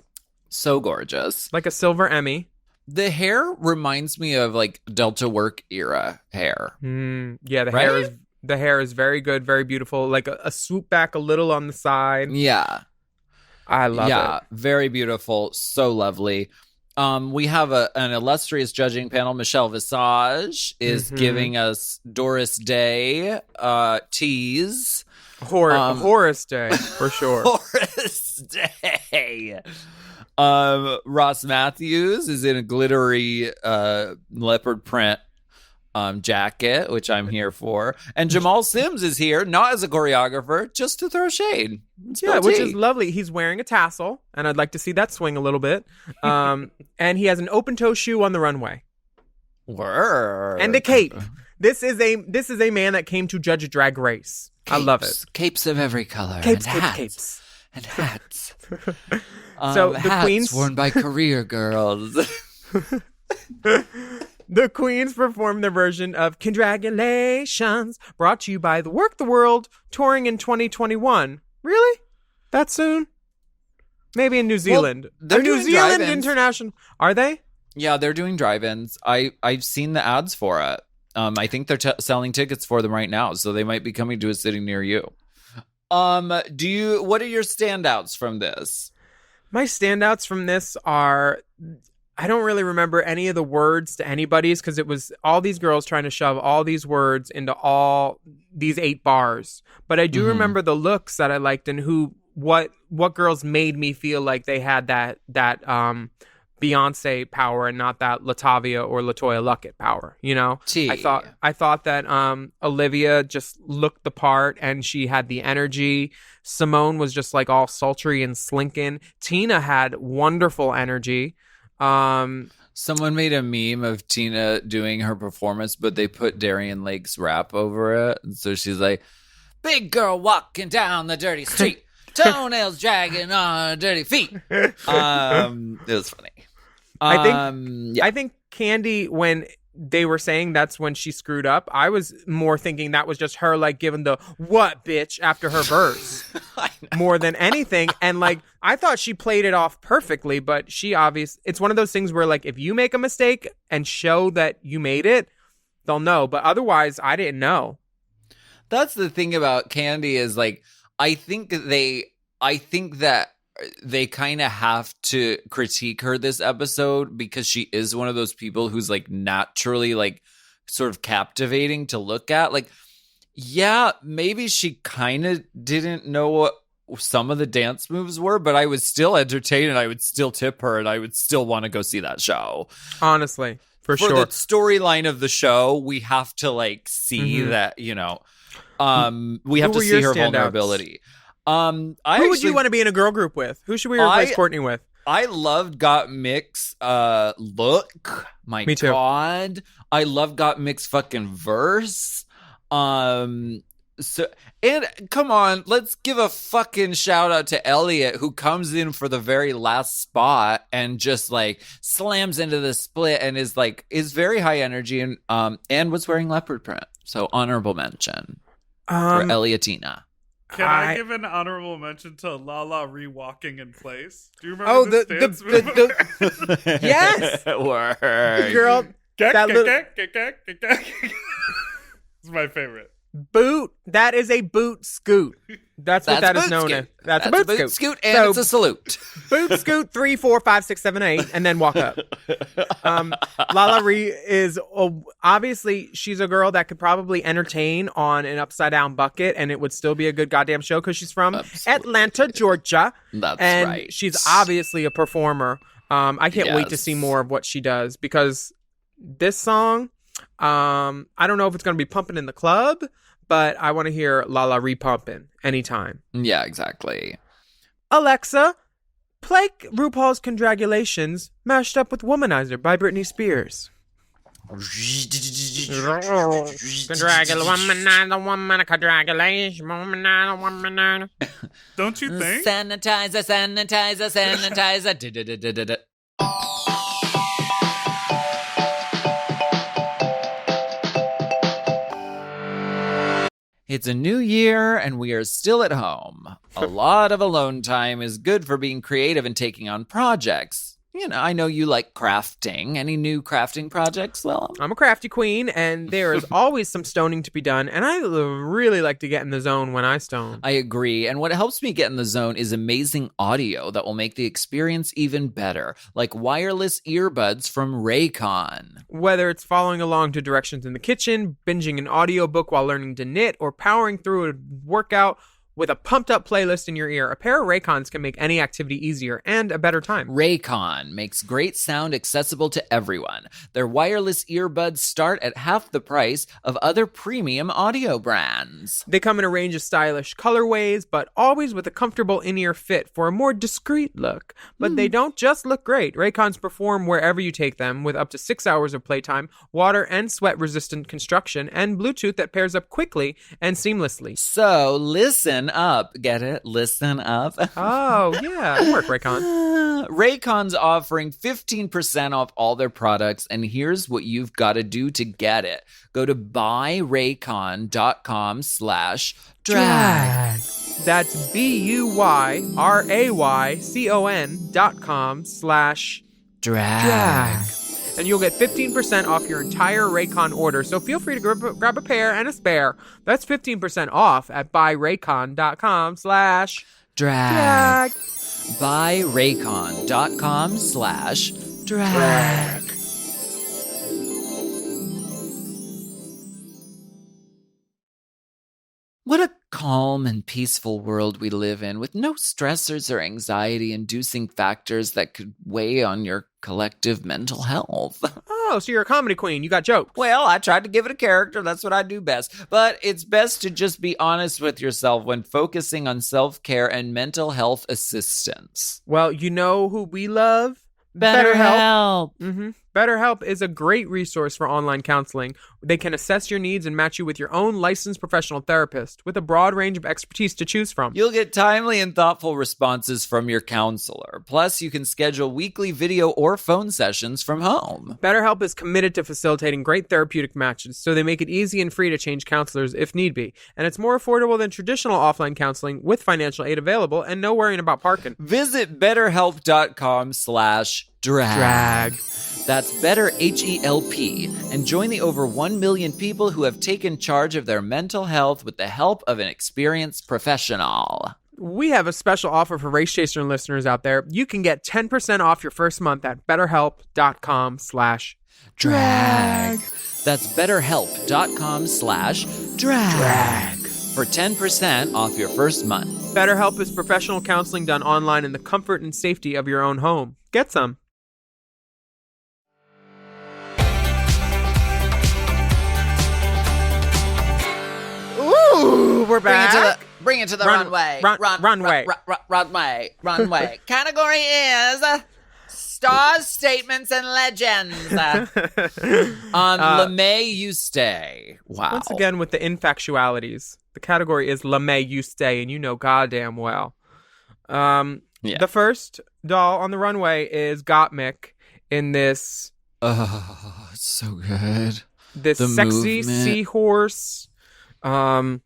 So gorgeous. Like a silver Emmy. The hair reminds me of like Delta Work era hair. Yeah, the hair is very good, very beautiful. Like a swoop back a little on the side. Yeah. I love it. Yeah, very beautiful. So lovely. We have an illustrious judging panel. Michelle Visage is giving us Doris Day tease. Horace Day, for sure. Horace Day. Ross Matthews is in a glittery leopard print jacket, which I'm here for. And Jamal Sims is here, not as a choreographer, just to throw shade. Which is lovely. He's wearing a tassel, and I'd like to see that swing a little bit. And he has an open-toe shoe on the runway. Word. And a cape. This is a man that came to judge a drag race. Capes, I love it. Capes of every color. Capes. And hats. So the hats queens worn by career girls. The queens performed their version of Condragulations, brought to you by the Work the World, touring in 2021. Really? That soon? Maybe in New Zealand. Well, they're New doing Zealand drive-ins. International. Are they? Yeah, they're doing drive-ins. I've seen the ads for it. I think they're selling tickets for them right now, so they might be coming to a city near you. What are your standouts from this? My standouts from this are, I don't really remember any of the words to anybody's, because it was all these girls trying to shove all these words into all these 8 bars. But I do remember the looks that I liked and what girls made me feel like they had that Beyonce power and not that Latavia or Latoya Luckett power, you know? T. I thought that Olivia just looked the part and she had the energy. Simone was just like all sultry and slinking. Tina had wonderful energy. Someone made a meme of Tina doing her performance, but they put Darian Lake's rap over it. So she's like, big girl walking down the dirty street, toenails dragging on her dirty feet. It was funny. I think Candy, when they were saying that's when she screwed up, I was more thinking that was just her like giving the what bitch after her verse more than anything. And like, I thought she played it off perfectly, but it's one of those things where like, if you make a mistake and show that you made it, they'll know. But otherwise, I didn't know. That's the thing about Candy is like, I think that they kind of have to critique her this episode because she is one of those people who's like naturally like sort of captivating to look at. Like, yeah, maybe she kind of didn't know what some of the dance moves were, but I was still entertained and I would still tip her and I would still want to go see that show. Honestly, for sure. For the storyline of the show, we have to like see that, you know, we have to see her vulnerability. Who would you want to be in a girl group with? Who should we replace Courtney with? I loved Got Mix look. My Me too. God. I love Got Mix fucking verse. And come on, let's give a fucking shout out to Elliot, who comes in for the very last spot and just like slams into the split and is very high energy and was wearing leopard print. So honorable mention for Elliottina. Can I give an honorable mention to Lala re-walking in place? Do you remember this dance move? Yes! Word. Girl, It's my favorite. Boot. That is a boot scoot. That's what that is known as. That's a boot scoot, and it's a salute. Boot scoot 3, 4, 5, 6, 7, 8, and then walk up. Lala Ree is obviously she's a girl that could probably entertain on an upside down bucket, and it would still be a good goddamn show because she's from Atlanta, Georgia. That's and right. She's obviously a performer. I can't wait to see more of what she does because this song, I don't know if it's going to be pumping in the club, but I want to hear Lala re-pumping anytime. Yeah, exactly. Alexa, play RuPaul's Condragulations mashed up with Womanizer by Britney Spears. Don't you think? Sanitizer, sanitizer, sanitizer. It's a new year and we are still at home. A lot of alone time is good for being creative and taking on projects. You know, I know you like crafting. Any new crafting projects, Willam? I'm a crafty queen, and there is always some stoning to be done, and I really like to get in the zone when I stone. I agree, and what helps me get in the zone is amazing audio that will make the experience even better, like wireless earbuds from Raycon. Whether it's following along to directions in the kitchen, binging an audiobook while learning to knit, or powering through a workout with a pumped-up playlist in your ear, a pair of Raycons can make any activity easier and a better time. Raycon makes great sound accessible to everyone. Their wireless earbuds start at half the price of other premium audio brands. They come in a range of stylish colorways, but always with a comfortable in-ear fit for a more discreet look. But they don't just look great. Raycons perform wherever you take them, with up to 6 hours of playtime, water and sweat-resistant construction, and Bluetooth that pairs up quickly and seamlessly. So listen up. Get it? Listen up. Oh, yeah. It'll work, Raycon. Raycon's offering 15% off all their products, and here's what you've got to do to get it. Go to buyraycon.com/drag. That's BUYRAYCON.com/drag. And you'll get 15% off your entire Raycon order. So feel free to grab a pair and a spare. That's 15% off at buyraycon.com/drag. buyraycon.com/drag. What a calm and peaceful world we live in, with no stressors or anxiety-inducing factors that could weigh on your collective mental health. Oh, so you're a comedy queen. You got jokes. Well, I tried to give it a character. That's what I do best. But it's best to just be honest with yourself when focusing on self-care and mental health assistance. Well, you know who we love? BetterHelp. Mm-hmm. BetterHelp is a great resource for online counseling. They can assess your needs and match you with your own licensed professional therapist with a broad range of expertise to choose from. You'll get timely and thoughtful responses from your counselor. Plus, you can schedule weekly video or phone sessions from home. BetterHelp is committed to facilitating great therapeutic matches, so they make it easy and free to change counselors if need be. And it's more affordable than traditional offline counseling with financial aid available and no worrying about parking. Visit betterhelp.com/drag. That's better, H-E-L-P, and join the over 1 million people who have taken charge of their mental health with the help of an experienced professional. We have a special offer for Race Chaser listeners out there. You can get 10% off your first month at betterhelp.com/drag. That's betterhelp.com/drag for 10% off your first month. BetterHelp is professional counseling done online in the comfort and safety of your own home. Get some. Ooh, we're back. Bring it to the runway. Runway. Category is stars, statements, and legends. LeMay, you stay. Wow. Once again with the infactualities. The category is LeMay, you stay, and you know goddamn well. The first doll on the runway is Gottmik in this. Oh, it's so good. This The sexy movement. seahorse. The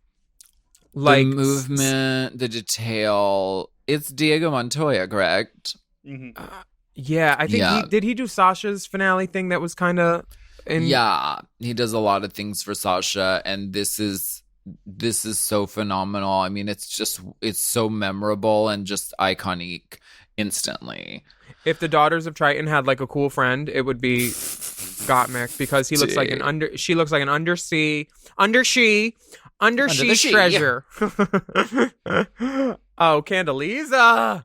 movement, the detail. It's Diego Montoya, correct? Mm-hmm. Yeah, I think did he do Sasha's finale thing that was kind of Yeah, he does a lot of things for Sasha, and this is so phenomenal. I mean, it's so memorable and just iconic instantly. If the Daughters of Triton had like a cool friend, it would be Gottmik because he looks like she looks like an undersea treasure. Oh, Candelisa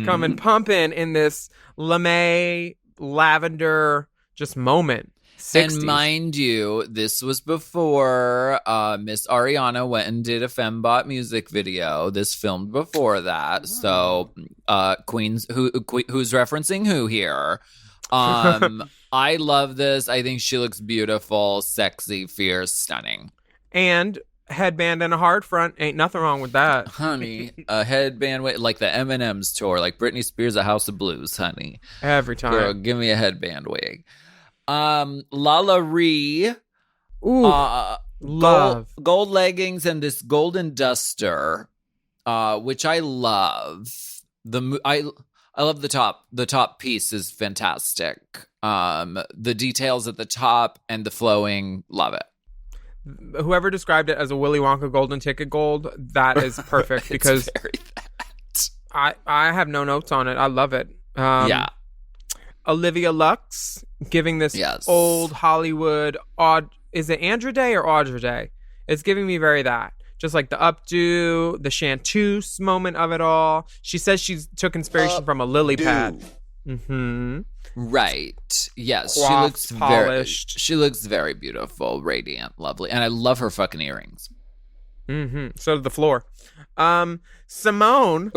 coming pumping in this LeMay lavender just moment. 60s. And mind you, this was before Miss Ariana went and did a Fembot music video. This filmed before that. So Queens, who's referencing who here? I love this. I think she looks beautiful, sexy, fierce, stunning. And headband and a hard front, ain't nothing wrong with that. Honey, a headband like the M&M's tour, like Britney Spears' A House of Blues, honey. Every time. Girl, give me a headband wig. Lala Ree. Ooh, love. Gold leggings and this golden duster, which I love. I love the top. The top piece is fantastic. The details at the top and the flowing, love it. Whoever described it as a Willy Wonka golden ticket gold, that is perfect because very that. I have no notes on it. I love it. Yeah. Olivia Lux giving this old Hollywood is it Andra Day or Audra Day? It's giving me very that. Just like the updo, the chanteuse moment of it all. She says she took inspiration from a lily pad. Mm-hmm. Right. Yes. Coiffed, polished. She looks very beautiful, radiant, lovely. And I love her fucking earrings. Mm-hmm. So did the floor. Simone. Simone.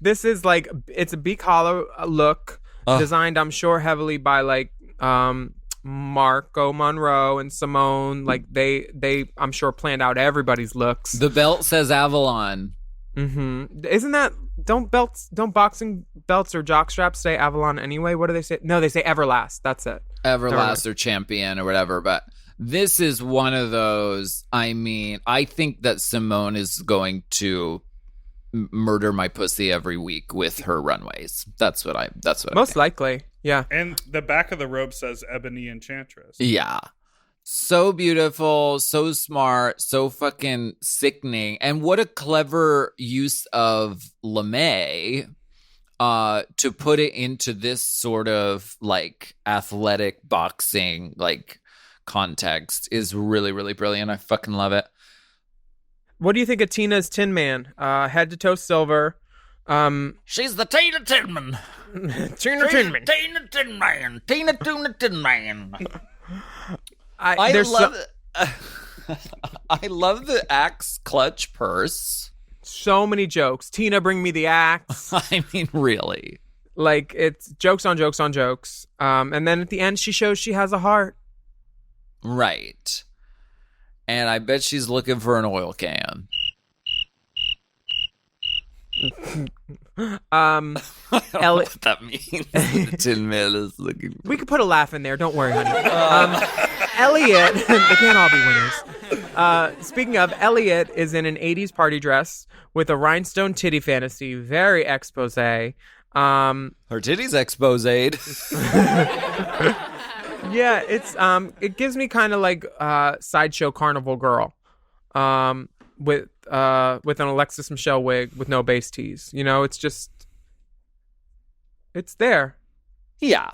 This is like, it's a beak hollow look designed, I'm sure, heavily by like Marco Monroe and Simone. Like they I'm sure planned out everybody's looks. The belt says Avalon. Mm-hmm. Isn't that don't boxing belts or jock straps say Avalon anyway? What do they say? No, they say Everlast. That's it. Everlast or Champion or whatever. But this is one of those. I mean, I think that Simone is going to murder my pussy every week with her runways. That's what I most likely. Yeah. And the back of the robe says Ebony Enchantress. Yeah. So beautiful, so smart, so fucking sickening. And what a clever use of LeMay to put it into this sort of like athletic boxing like context is really, really brilliant. I fucking love it. What do you think of Tina's Tin Man? Head to toe silver, She's the Tina Tinman. Tina Tinman. Tina Tinman. Tina Tinman. I love the axe clutch purse. So many jokes. Tina, bring me the axe. I mean, really. Like, it's jokes on jokes on jokes. And then at the end, she shows she has a heart. Right. And I bet she's looking for an oil can. I don't know what that means. The Tin Man is looking. We could put a laugh in there. Don't worry, honey. Elliot, they can't all be winners. Speaking of, Elliot is in an 80s party dress with a rhinestone titty fantasy. Very expose. Her titties exposed. Yeah, it's it gives me kind of like sideshow carnival girl, with an Alexis Michelle wig with no base tees. You know, it's there. Yeah.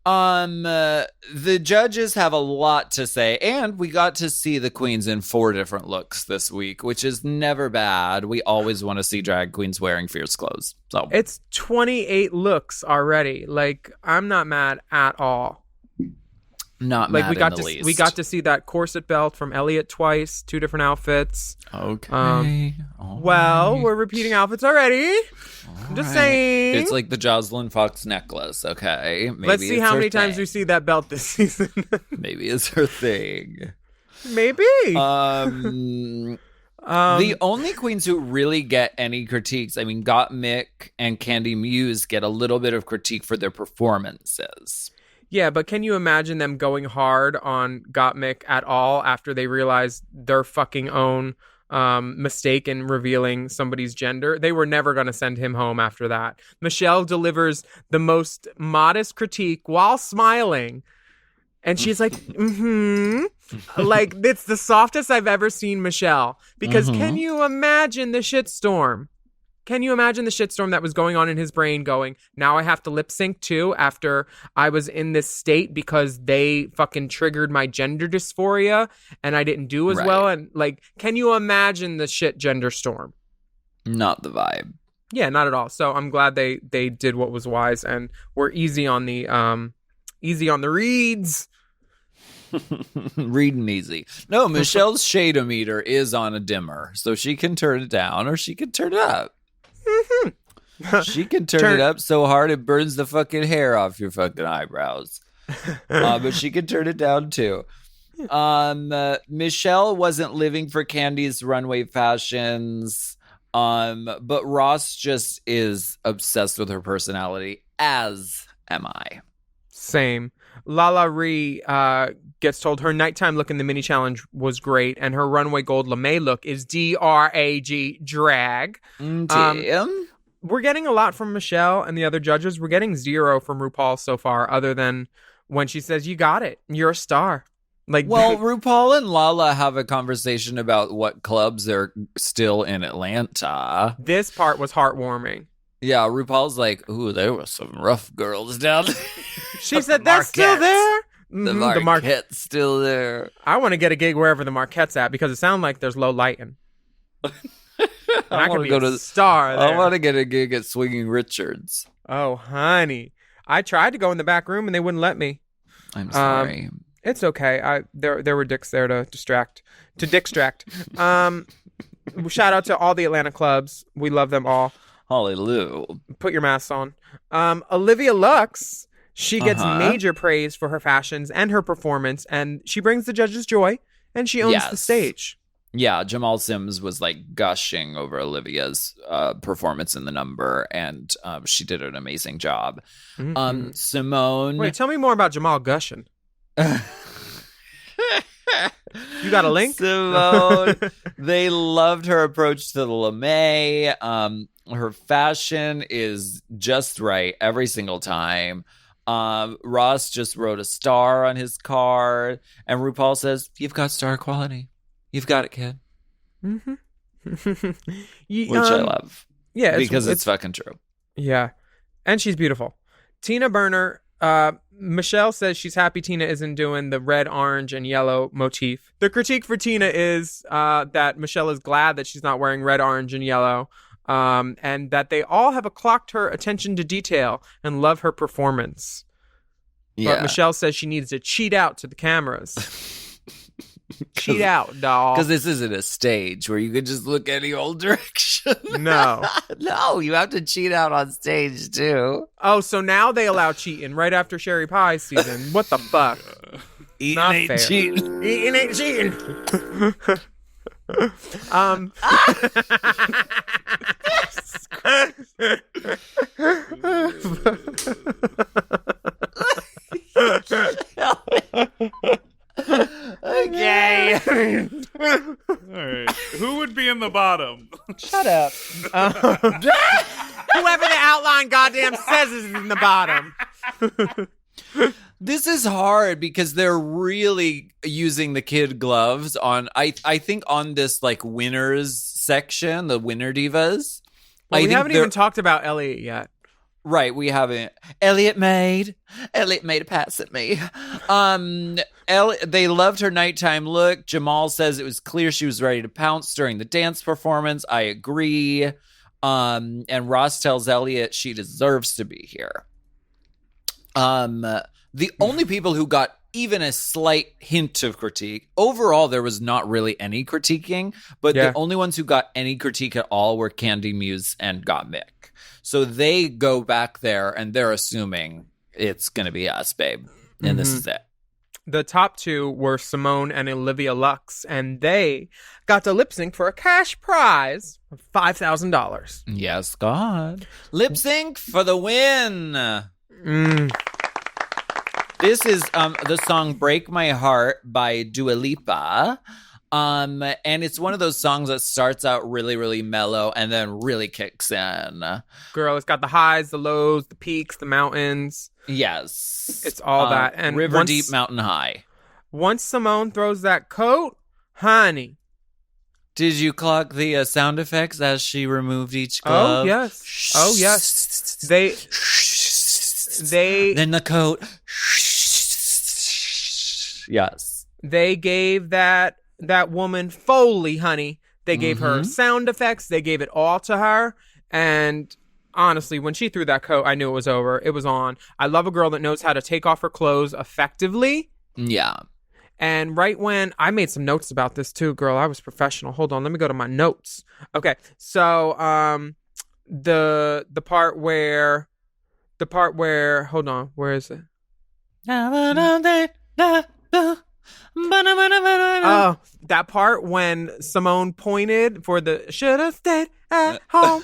The judges have a lot to say, and we got to see the queens in 4 different looks this week, which is never bad. We always want to see drag queens wearing fierce clothes. So it's 28 looks already. Like, I'm not mad at all. Not like mad we got in to the least. we got to see that corset belt from Elliot twice, 2 different outfits. Okay. Well, we're repeating outfits already. I'm just saying. It's like the Jocelyn Fox necklace. Okay. Maybe let's see it's how her many times thing. we see that belt this season. Maybe it's her thing. Maybe. The only queens who really get any critiques, I mean, Gottmik and Candy Muse get a little bit of critique for their performances. Yeah, but can you imagine them going hard on Gottmik at all after they realized their fucking own mistake in revealing somebody's gender? They were never going to send him home after that. Michelle delivers the most modest critique while smiling. And she's like, like, it's the softest I've ever seen Michelle. Because can you imagine the shitstorm? Can you imagine the shitstorm that was going on in his brain going, now I have to lip sync too after I was in this state because they fucking triggered my gender dysphoria and I didn't do as well? And like, can you imagine the shit gender storm? Not the vibe. Yeah, not at all. So I'm glad they did what was wise and were easy on the reads. Reading easy. No, Michelle's shade-o-meter is on a dimmer, so she can turn it down or she can turn it up. She can turn it up so hard it burns the fucking hair off your fucking eyebrows. But she can turn it down too. Michelle wasn't living for Candy's runway fashions, but Ross just is obsessed with her personality, as am I. Same. Lala Ree gets told her nighttime look in the mini challenge was great, and her runway gold lame look is D-R-A-G, drag. Damn. We're getting a lot from Michelle and the other judges. We're getting 0 from RuPaul so far, other than when she says, you got it, you're a star. Like, well, RuPaul and Lala have a conversation about what clubs are still in Atlanta. This part was heartwarming. Yeah, RuPaul's like, ooh, there were some rough girls down there. She said, that's still there? The Marquette's still there. I want to get a gig wherever the Marquette's at because it sounds like there's low lighting. I could be a star there. I want to get a gig at Swinging Richards. Oh, honey. I tried to go in the back room and they wouldn't let me. I'm sorry. It's okay. There were dicks there to distract. Shout out to all the Atlanta clubs. We love them all. Hallelujah. Put your masks on. Olivia Lux, she gets major praise for her fashions and her performance, and she brings the judges joy, and she owns the stage. Yeah, Jamal Sims was like gushing over Olivia's performance in the number, and she did an amazing job. Simone. Wait, tell me more about Jamal gushing. You got a link? Simone. They loved her approach to the lame. Her fashion is just right every single time. Ross just wrote a star on his card, and RuPaul says, "You've got star quality. You've got it, kid." Which I love. Yeah, because it's fucking true. Yeah, and she's beautiful. Tina Burner. Michelle says she's happy Tina isn't doing the red, orange, and yellow motif. The critique for Tina is that Michelle is glad that she's not wearing red, orange, and yellow. and that they all have clocked her attention to detail and love her performance. Yeah. But Michelle says she needs to cheat out to the cameras. Cheat out, doll. Because this isn't a stage where you can just look any old direction. No. No, you have to cheat out on stage too. Oh, so now they allow cheating right after Sherry Pie season. What the fuck? Eating Not ain't fair. cheating. Eating ain't cheating. Okay. All right. Who would be in the bottom? Shut up. Whoever the outline goddamn says is in the bottom. This is hard because they're really using the kid gloves on, I think on this like winners section, the winner divas. Well, I we think haven't even talked about Elliot yet. Right, we haven't. Elliot made a pass at me. They loved her nighttime look. Jamal says it was clear she was ready to pounce during the dance performance. I agree. And Ross tells Elliot she deserves to be here. The only people who got even a slight hint of critique, overall there was not really any critiquing, but the only ones who got any critique at all were Candy Muse and Gottmik. So they go back there and they're assuming it's going to be us, babe. And this is it. The top two were Simone and Olivia Lux, and they got to lip sync for a cash prize of $5,000. Yes, God. Lip sync for the win. This is the song Break My Heart by Dua Lipa. And it's one of those songs that starts out really, really mellow and then really kicks in. Girl, it's got the highs, the lows, the peaks, the mountains. Yes. It's all that. And River deep, mountain high. Once Simone throws that coat, honey. Did you clock the sound effects as she removed each glove? Oh, yes. Oh, yes. They Then the coat. Yes. They gave that woman Foley, honey. They gave her sound effects. They gave it all to her. And honestly, when she threw that coat, I knew it was over. It was on. I love a girl that knows how to take off her clothes effectively. Yeah. And right when I made some notes about this too, girl, I was professional. Hold on, let me go to my notes. Okay, so the part where hold on, where is it? Oh, that part when Simone pointed for the should have stayed at home.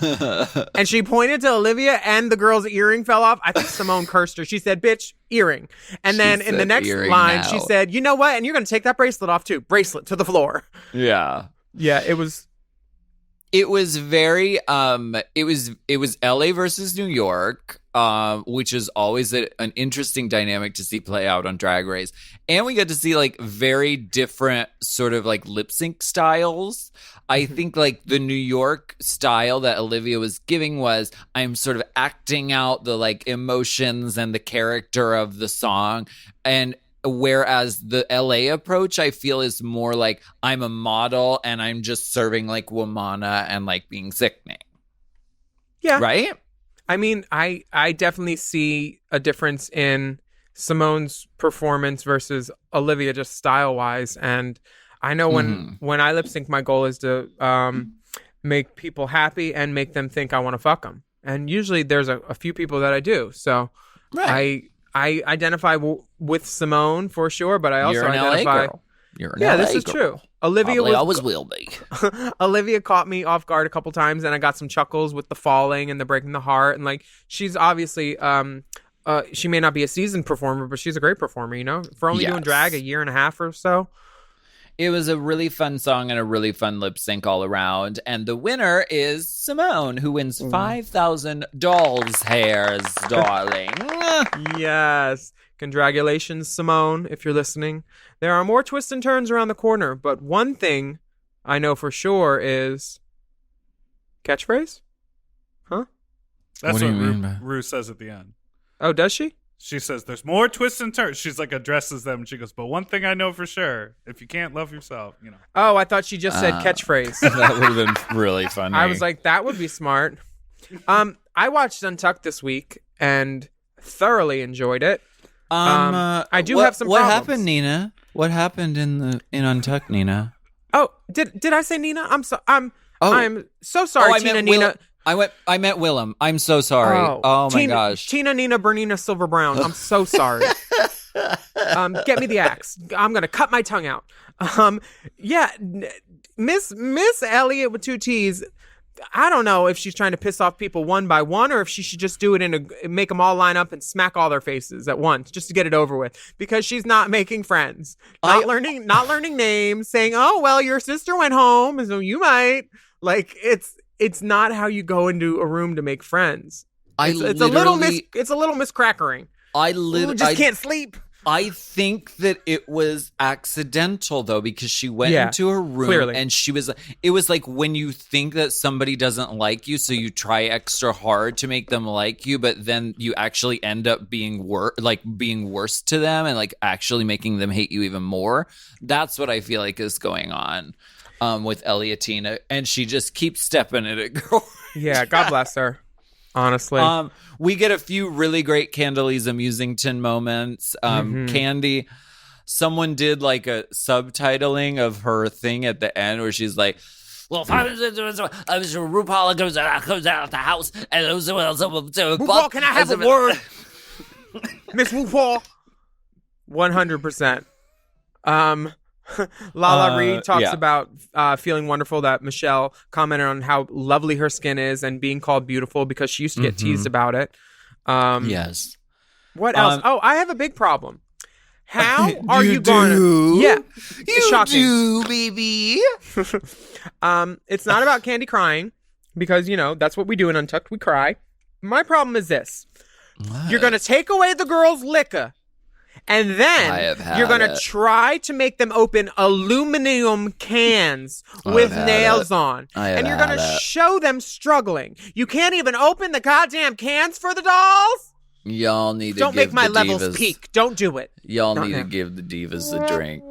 And she pointed to Olivia and the girl's earring fell off. I think Simone cursed her. She said, bitch, earring. And then in the next line, she said, you know what? And you're going to take that bracelet off too. Bracelet to the floor. Yeah. Yeah, it was very it was LA versus New York, which is always an interesting dynamic to see play out on Drag Race. And we get to see like very different sort of like lip sync styles. I think like the New York style that Olivia was giving was I'm sort of acting out the like emotions and the character of the song. And whereas the LA approach, I feel, is more like I'm a model and I'm just serving like Womana and like being sickening. Yeah. Right? I mean, I definitely see a difference in Simone's performance versus Olivia just style-wise. And I know when I lip sync, my goal is to make people happy and make them think I want to fuck them. And usually there's a few people that I do. So I identify with Simone for sure, but I also identify. Girl. You're an LA this is girl. true. Olivia Probably always will be. Olivia caught me off guard a couple times, and I got some chuckles with the falling and the breaking the heart, and like she's obviously she may not be a seasoned performer, but she's a great performer. You know, for only doing drag a year and a half or so. It was a really fun song and a really fun lip sync all around. And the winner is Simone, who wins 5,000 doll's hairs, darling. Yes. Condragulations, Simone, if you're listening. There are more twists and turns around the corner, but one thing I know for sure is catchphrase? Huh? That's What do what you mean by- Ru says at the end. Oh, does she? She says, there's more twists and turns. She's like, addresses them. She goes, but one thing I know for sure, if you can't love yourself, you know. Oh, I thought she just said catchphrase. That would have been really funny. I was like, that would be smart. I watched Untucked this week and thoroughly enjoyed it. I do have some What problems. happened, Nina? What happened in Untucked, Nina? Oh, did I say Nina? I'm so sorry, I Tina, meant Nina. I meant Willam. I'm so sorry. Oh my Tina, gosh. Tina, Nina, Bernina, Silver Brown. I'm so sorry. Get me the axe. I'm gonna cut my tongue out. Yeah, Miss Elliott with 2 T's. I don't know if she's trying to piss off people one by one, or if she should just do it make them all line up and smack all their faces at once, just to get it over with. Because she's not making friends, not learning names, saying, "Oh well, your sister went home, so you might." Like it's not how you go into a room to make friends. It's a little miscrackering. Just can't sleep. I think that it was accidental though, because she went into her room clearly. And it was like when you think that somebody doesn't like you, so you try extra hard to make them like you, but then you actually end up being worse to them and like actually making them hate you even more. That's what I feel like is going on with Elliotina, and she just keeps stepping in it, girl. Yeah, God bless her. Honestly. We get a few really great Candelisa Musington moments. Candy, someone did like a subtitling of her thing at the end where she's like, well, if I was RuPaul goes out the house and it was RuPaul, can I have a word? Miss RuPaul. 100%. Lala Reed talks about feeling wonderful that Michelle commented on how lovely her skin is and being called beautiful because she used to get teased about it. Yes. What else? I have a big problem. How are you going to... Yeah. You do, baby. It's not about Candy crying because, that's what we do in Untucked. We cry. My problem is this. What? You're going to take away the girls' liquor. And then you're going to try to make them open aluminum cans with nails on. And you're going to show them struggling. You can't even open the goddamn cans for the dolls? Y'all need to Don't make my levels peak. Don't do it. Y'all need to give the divas a drink.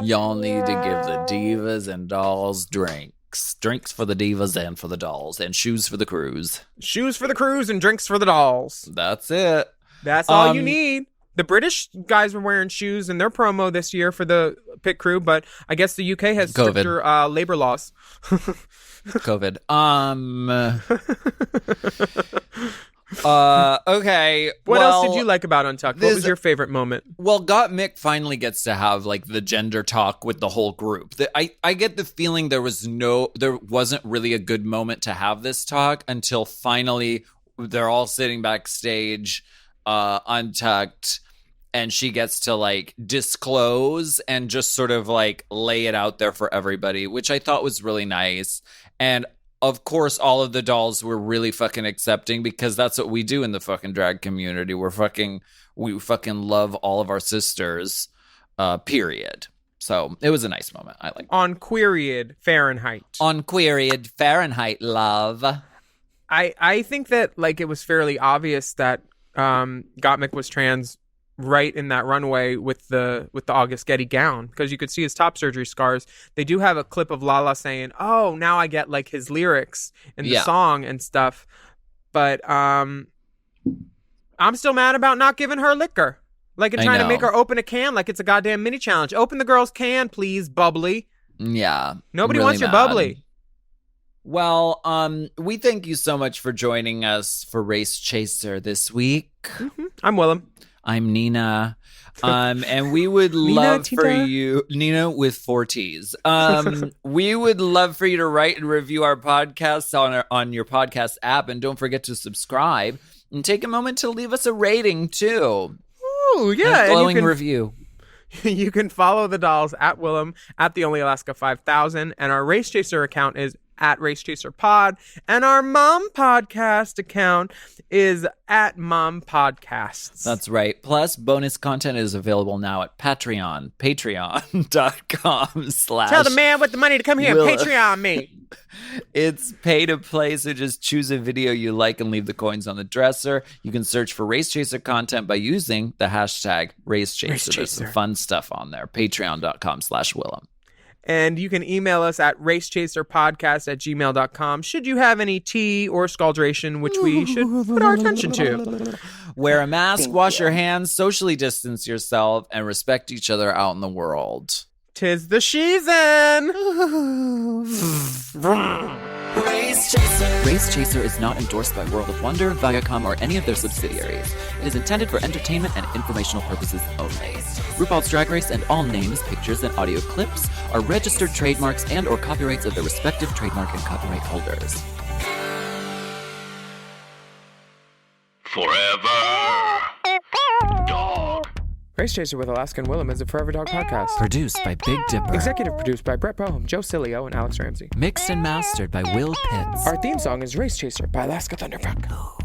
Y'all need to give the divas and dolls drinks. Drinks for the divas and for the dolls. And shoes for the crews. Shoes for the crews and drinks for the dolls. That's it. That's all you need. The British guys were wearing shoes in their promo this year for the pit crew, but I guess the UK has stricter labor laws. COVID. Okay. What else did you like about Untucked? What was your favorite moment? Well, Mick finally gets to have like the gender talk with the whole group. I get the feeling there wasn't really a good moment to have this talk until finally they're all sitting backstage, Untucked, and she gets to like disclose and just sort of like lay it out there for everybody, which I thought was really nice. And of course, all of the dolls were really fucking accepting because that's what we do in the fucking drag community. We fucking love all of our sisters, period. So it was a nice moment. I like on Queeried Fahrenheit. On Queeried Fahrenheit, love. I think that like it was fairly obvious that Gottmik was trans right in that runway with the August Getty gown, because you could see his top surgery scars. They do have a clip of Lala saying, "Oh, now I get like his lyrics in the song and stuff." But I'm still mad about not giving her liquor, like and trying to make her open a can like it's a goddamn mini challenge. Open the girl's can, please, bubbly. Yeah, nobody wants your bubbly. Well, we thank you so much for joining us for Race Chaser this week. Mm-hmm. I'm Willam. I'm Nina. And we would love for you, Nina with 4 T's. We would love for you to write and review our podcasts on your podcast app, and don't forget to subscribe and take a moment to leave us a rating too. Oh yeah, a glowing review. You can follow the dolls at Willam at the Only Alaska 5000, and our Race Chaser account is at Race Chaser Pod. And our mom podcast account is at Mom Podcasts. That's right. Plus, bonus content is available now at patreon.com/ Tell the man with the money to come here and Patreon me. It's pay to play, so just choose a video you like and leave the coins on the dresser. You can search for Race Chaser content by using the hashtag Race Chaser. There's some fun stuff on there. Patreon.com/Willam. And you can email us at racechaserpodcast@gmail.com should you have any tea or scaldration, which we should put our attention to. Wear a mask, wash your hands, socially distance yourself, and respect each other out in the world. 'Tis the season. Race Chaser. Race Chaser is not endorsed by World of Wonder, Viacom, or any of their subsidiaries. It is intended for entertainment and informational purposes only. RuPaul's Drag Race and all names, pictures, and audio clips are registered trademarks and or copyrights of their respective trademark and copyright holders. Forever Dog. Race Chaser with Alaska and Willam is a Forever Dog podcast. Produced by Big Dipper. Executive produced by Brett Boehm, Joe Cilio, and Alex Ramsey. Mixed and mastered by Will Pitts. Our theme song is Race Chaser by Alaska Thunderfuck.